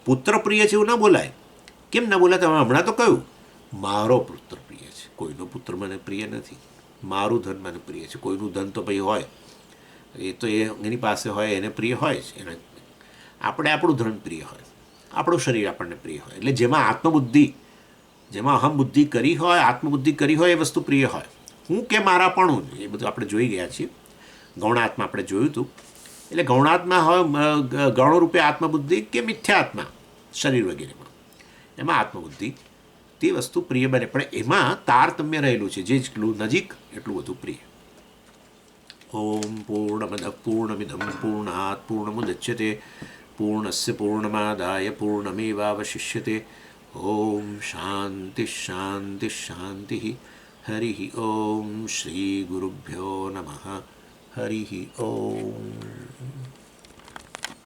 પુત્ર પ્રિય છે એવું ના બોલાય. કેમ ના બોલાય? તમે હમણાં તો કહ્યું મારો પુત્ર પ્રિય છે, કોઈનો પુત્ર મને પ્રિય નથી, મારું ધન મને પ્રિય છે. કોઈનું ધન તો ભાઈ હોય, એ તો એની પાસે હોય, એને પ્રિય હોય છે. એને આપણે આપણું ધન પ્રિય હોય, આપણું શરીર આપણને પ્રિય હોય. એટલે જેમાં આત્મબુદ્ધિ, જેમાં અહમ બુદ્ધિ કરી હોય, આત્મબુદ્ધિ કરી હોય, એ વસ્તુ પ્રિય હોય. હું કે મારા પણ એ બધું આપણે જોઈ ગયા છીએ. ગૌણાત્મા આપણે જોયું હતું. એટલે ગૌણાત્મા હોય ગૌણરૂપે આત્મબુદ્ધિ કે મિથ્યાત્મા શરીર વગેરેમાં, એમાં આત્મબુદ્ધિ તે વસ્તુ પ્રિય બને, પણ એમાં તારતમ્ય રહેલું છે. જેટલું નજીક એટલું વધુ પ્રિય. ઓમ પૂર્ણમદ પૂર્ણમિદમ પૂર્ણાત પૂર્ણમુદચ્યતે પૂર્ણસ્ય પૂર્ણમાદાય પૂર્ણમેવાવશિષ્યતે. ઓમ શાંતિ શાંતિ શાંતિ. હરિ ઓમ શ્રી ગુરુભ્યો નમઃ. હરિ ઓમ.